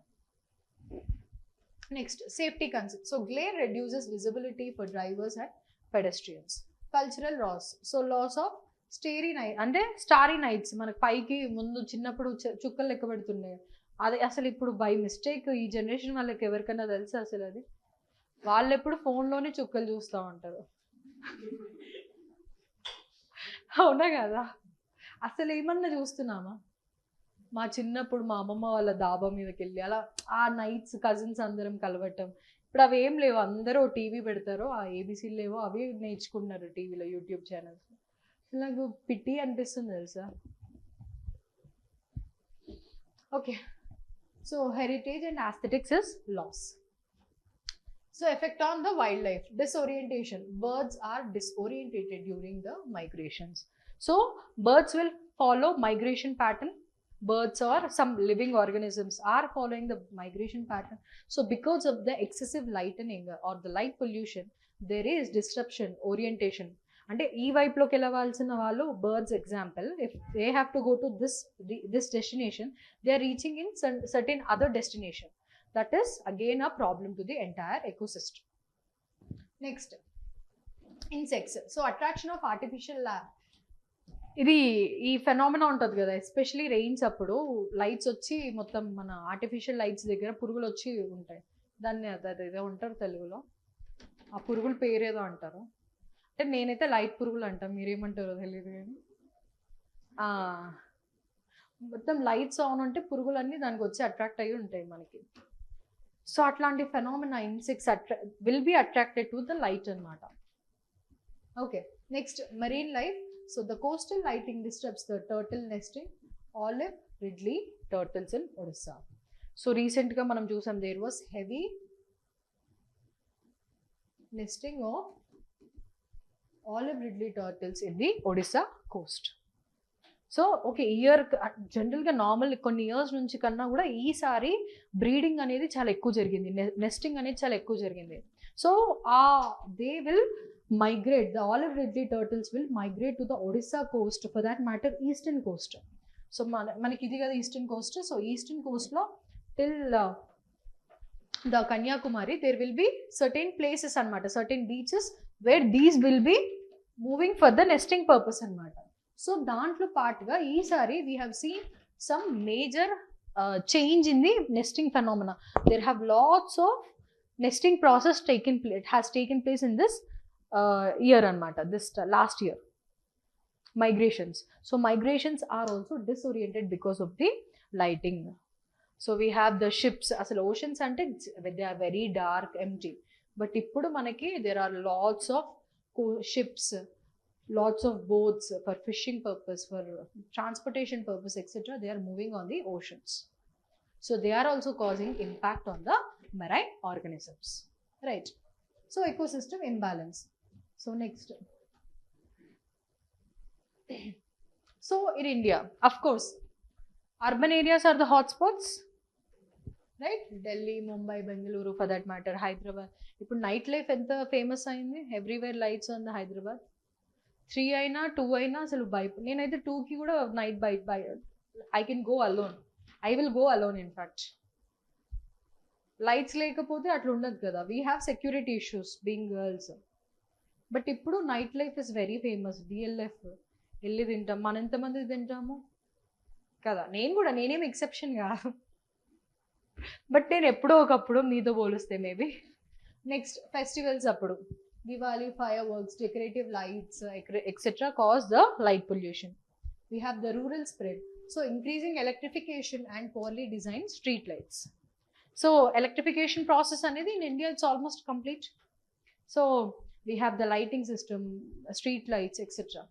Next, safety concerns. So glare reduces visibility for drivers and pedestrians. Cultural loss. So loss of starry night, అంటే starry nights. మనకు పైకి ముందు చిన్నప్పుడు చుక్కలు లెక్క పెడుతున్నాయి, అది అసలు ఇప్పుడు బై మిస్టేక్ ఈ జనరేషన్ వాళ్ళకి ఎవరికైనా తెలుసా అసలు? అది వాళ్ళు ఎప్పుడు ఫోన్లోనే చుక్కలు చూస్తూ ఉంటారు. అవునా కదా? అసలు ఏమన్నా చూస్తున్నామా? మా చిన్నప్పుడు మా అమ్మమ్మ వాళ్ళ దాబా మీదకి వెళ్ళి అలా ఆ నైట్స్ కజిన్స్ అందరం కలవటం. ఇప్పుడు అవి ఏం లేవు, అందరూ టీవీ పెడతారు, ఆ ఏబీసీలు లేవో అవి నేర్చుకుంటున్నారు టీవీలో, యూట్యూబ్ ఛానల్స్. నాకు పిట్టి అనిపిస్తుంది తెలుసా. Okay, so heritage and aesthetics is loss. So effect on the wildlife, disorientation. Birds are disorientated during the migrations. So birds will follow migration pattern. Birds or some living organisms are following the migration pattern. So because of the excessive lightening or the light pollution, there is disruption, orientation. అంటే ఈ వైపులోకి వెళ్ళవలసిన వాళ్ళు birds example, if they have to go to this destination, they are reaching in certain other destination. That is again a problem to the entire ecosystem. Next insects. So attraction of artificial, ఇది ఈ phenomena ఉంటుంది కదా, especially rains అప్పుడు lights వచ్చి మొత్తం మన artificial lights దగ్గర పురుగులు వచ్చి ఉంటాయి. దాన్ని అదేదో ఉంటారు తెలుగులో, ఆ పురుగుల పేరేదో అంటారు. అంటే నేనైతే లైట్ పురుగులు అంటాం, మీరేమంటారో తెలియదు కానీ మొత్తం లైట్స్ ఆన్ ఉంటే పురుగులన్నీ దానికి వచ్చి అట్రాక్ట్ అయ్యి ఉంటాయి మనకి. సో అట్లాంటి phenomena insects will be attracted to the light అనమాట. Okay, next marine life. So the coastal lighting disturbs the turtle nesting, olive ridley turtles in Odisha. So రీసెంట్గా మనం చూసాం, there was heavy nesting of olive ridley turtles in the Odisha coast. So okay, year జనరల్గా normal కొన్ని years నుంచి కన్నా కూడా ఈసారి breeding అనేది చాలా ఎక్కువ జరిగింది, నెస్టింగ్ అనేది చాలా ఎక్కువ జరిగింది. So they will migrate, the olive ridley turtles will migrate to the Odisha coast, for that matter eastern coast. So మనకి ఇది కదా ఈస్టర్న్ కోస్ట్. సో ఈస్టర్న్ కోస్ట్లో till the Kanyakumari there will be certain places anamata, certain beaches where these will be moving for the nesting purpose anamata. So dantlo part ga eesari we have seen some major change in the nesting phenomena. There have lots of nesting process has taken place in this year anamata, this last year. Migrations. So migrations are also disoriented because of the lighting. So we have the ships, asal oceans ante they are very dark, empty. But ippudu manaki there are lots of ships, lots of boats for fishing purpose, for transportation purpose, etc. They are moving on the oceans. So they are also causing impact on the marine organisms, right? So ecosystem imbalance. So next. So in India, of course, urban areas are the hotspots, right? Delhi, Mumbai, Bengaluru, for that matter, Hyderabad. ఇప్పుడు night life ఎంత famous అయింది, everywhere lights on the Hyderabad. 3 అయినా 2 అయినా అసలు నేనైతే 2కి కూడా night by I can go alone, I will go alone. In fact lights లేకపోతే అట్లా ఉండదు కదా, we have security issues being girls. But ఇప్పుడు night life is very famous. DLF వెళ్ళి తింటాం, మనం ఎంతమంది తింటాము కదా. నేనేం ఎక్సెప్షన్ కాదు, బట్ నేను ఎప్పుడో ఒకప్పుడు మీతో పోలిస్తే మేబీ. నెక్స్ట్ ఫెస్టివల్స్ అప్పుడు Diwali, fireworks, decorative lights etcetera cause the light pollution. We have the rural spread. So increasing electrification and poorly designed street lights. So electrification process అనేది in India it's almost complete. So we have the lighting system, street lights etcetera.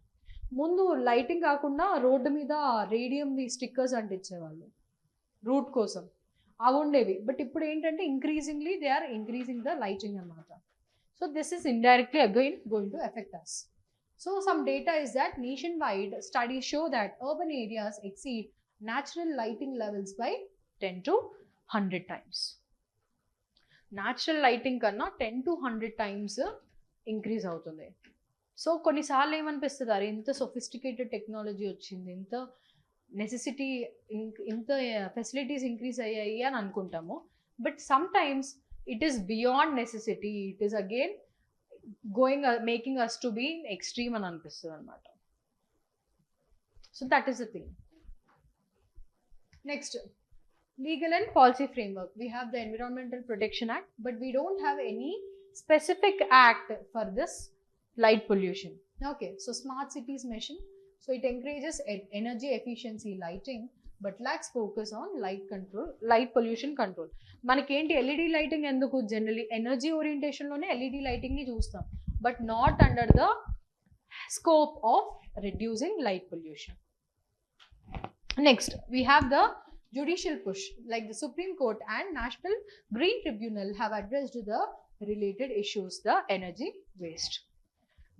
ముందు lighting కాకుండా road మీద రేడియంవి stickers అంటించేవాళ్ళు route కోసం, అవి ఉండేవి. But ఇప్పుడు ఏంటంటే increasingly they are increasing the lighting అన్నమాట. So this is indirectly again going to affect us. So some data is that nationwide studies show that urban areas exceed natural lighting levels by 10 to 100 times. Natural lighting కన్నా 10 to 100 times increase అవుతుంది. So కొన్నిసార్లు ఏమనిపిస్తుంది, అరే ఇంత sophisticated technology వచ్చింది, ఇంత necessity, ఇంత facilities increase అయ్యాయి అని అనుకుంటాము. But some times it is beyond necessity, it is again making us to be extreme అని అనిపిస్తుంది అనమాట. So that is the thing. Next, legal and policy framework. We have the Environmental Protection Act, but we don't have any specific act for this light pollution. Okay, so smart cities mission. So it encourages energy efficiency lighting, but lacks focus on light pollution control. మనకేంటి LED lighting ఎందుకు, generally energy ఓరియంటేషన్లోనే LED లైటింగ్ని చూస్తాం, but not under the scope of reducing light pollution. Next, we have the judicial push, like the Supreme Court and National Green Tribunal have addressed the related issues, the energy waste.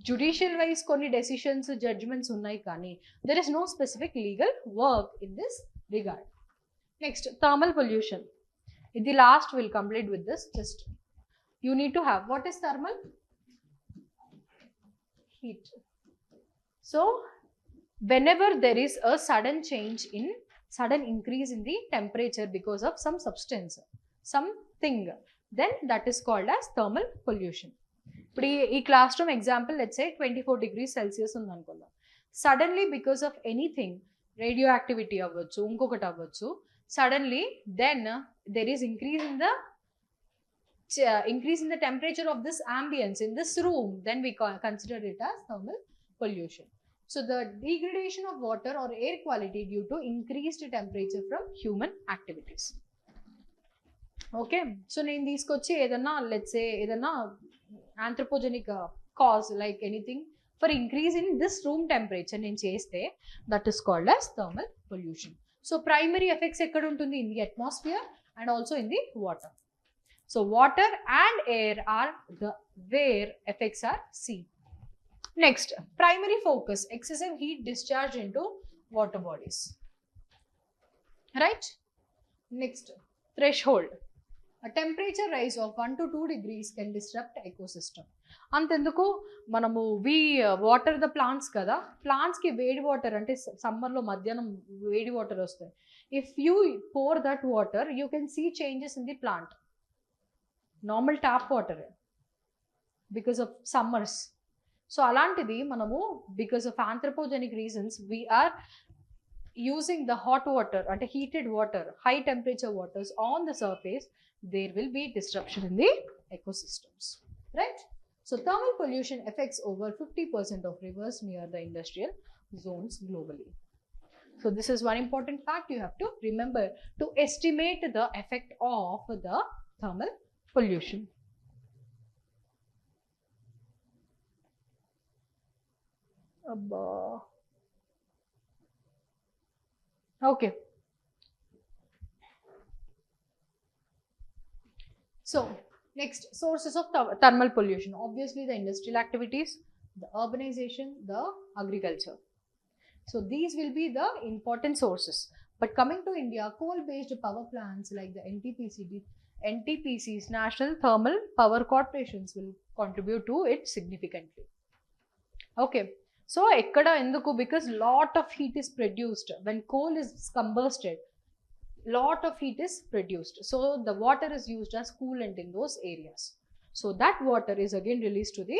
Judicial wise konni decisions, judgments unnai kani there is no specific legal work in this regard. Next, thermal pollution. In the last we'll complete with this. Just you need to have, what is thermal? Heat. So whenever there is a sudden increase in the temperature because of some substance, something, then that is called as thermal pollution. ఇప్పుడు ఈ classroom example let's say 24 degrees Celsius ఉంది అనుకుందాం. Suddenly because of anything, radioactivity అవ్వచ్చు, ఇంకొకటి అవ్వచ్చు, suddenly then there is increase in the temperature of this ambience in this room, then we consider it as thermal pollution. So the degradation of water or air quality due to increased temperature from human activities. Okay, so నేను తీసుకొచ్చి ఏదన్నా let's say ఏదన్నా anthropogenic cause like anything for increase in this room temperature నేను చేస్తే, that is called as thermal pollution. So primary effects ఎక్కడ ఉంటుంది, in the atmosphere and also in the water. So water and air are the where effects are seen. Next, primary focus, excessive heat discharge into water bodies, right? Next, threshold. A temperature rise of 1 to 2 degrees can disrupt ecosystem. అంతెందుకు మనము water the plants కదా, ప్లాంట్స్కి వేడి water అంటే సమ్మర్లో మధ్యాహ్నం వేడి water వస్తాయి. If you pour that water you can see changes in the plant. Normal tap water because of summers. So అలాంటిది మనము because of anthropogenic reasons we are using the hot water and heated water, high temperature waters on the surface, there will be disruption in the ecosystems, right? So thermal pollution affects over 50% of rivers near the industrial zones globally. So this is one important fact you have to remember to estimate the effect of the thermal pollution. Okay. So, next sources of thermal pollution. Obviously, the industrial activities, the urbanization, the agriculture. So, these will be the important sources. But coming to India, coal-based power plants like the NTPCs, National Thermal Power Corporations, will contribute to it significantly. Okay. So, ekkada enduku, because lot of heat is produced when coal is combusted. Lot of heat is produced, so the water is used as coolant in those areas, so that water is again released to the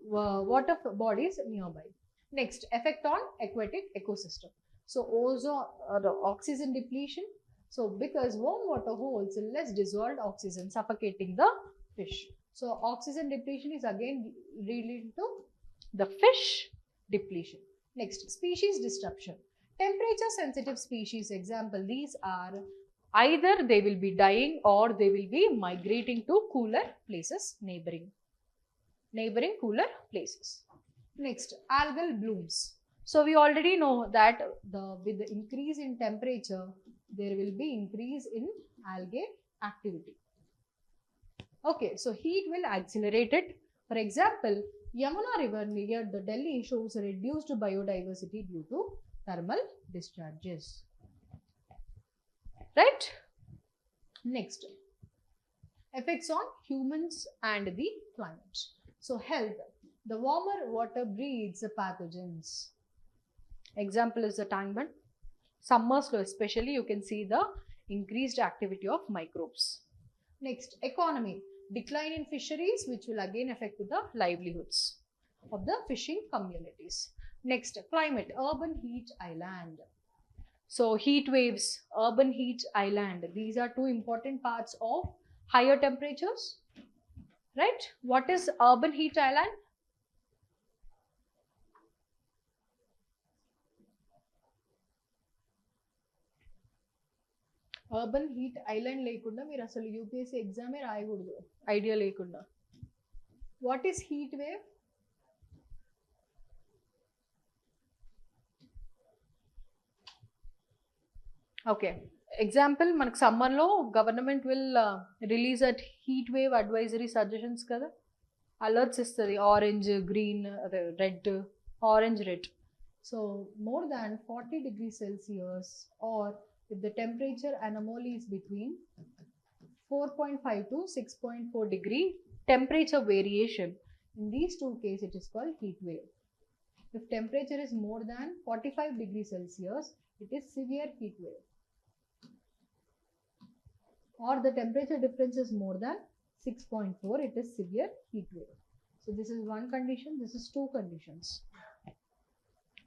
water bodies nearby. Next, effect on aquatic ecosystem. So ozone the oxygen depletion. So because warm water holds less dissolved oxygen, suffocating the fish. So oxygen depletion is again leading to the fish depletion. Next, species disruption. Temperature sensitive species, example, these are either they will be dying or they will be migrating to cooler places, neighboring cooler places. Next, algal blooms. So we already know that with the increase in temperature, there will be increase in algae activity. Okay, so heat will accelerate it. For example, Yamuna River near the Delhi shows reduced biodiversity due to thermal discharges. Right? Next, effects on humans and the climate. So health. The warmer water breeds pathogens. Example is the tank bund. Summers especially you can see the increased activity of microbes. Next, economy. Decline in fisheries, which will again affect the livelihoods of the fishing communities. Next, climate. Urban heat island. So heat waves, urban heat island. These are two important parts of higher temperatures. Right? What is urban heat island? Urban heat island lekunda meer asalu UPSC exam e raayaguddu idea lekunda. What is heat wave? Okay. Example, మనకు సమ్మర్లో government will release at heat wave advisory suggestions కదా, alerts ఇస్తుంది orange green అదే red, orange red. So more than 40 degrees Celsius or if the temperature anomaly is between 4.5 to 6.4 degree temperature variation, in these two cases it is called heat wave. If temperature is more than 45 degrees Celsius, it is severe heat wave. Or the temperature difference is more than 6.4, it is severe heat wave. So this is one condition, this is two conditions.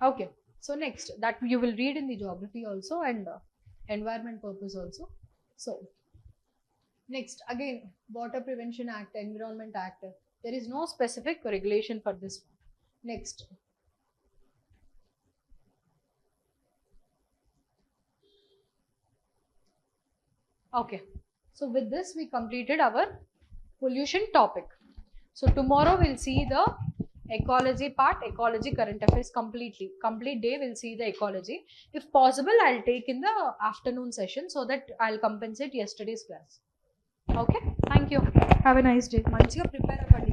Okay, so next, that you will read in the geography also and environment purpose also. So next, again, Water Prevention Act, Environment Act, there is no specific regulation for this one. Next, okay, so with this we completed our pollution topic. So tomorrow we'll see the ecology part, ecology current affairs complete day we'll see the ecology. If possible, I'll take in the afternoon session so that I'll compensate yesterday's class. Okay, thank you, have a nice day. Manchiga prepare avvandi.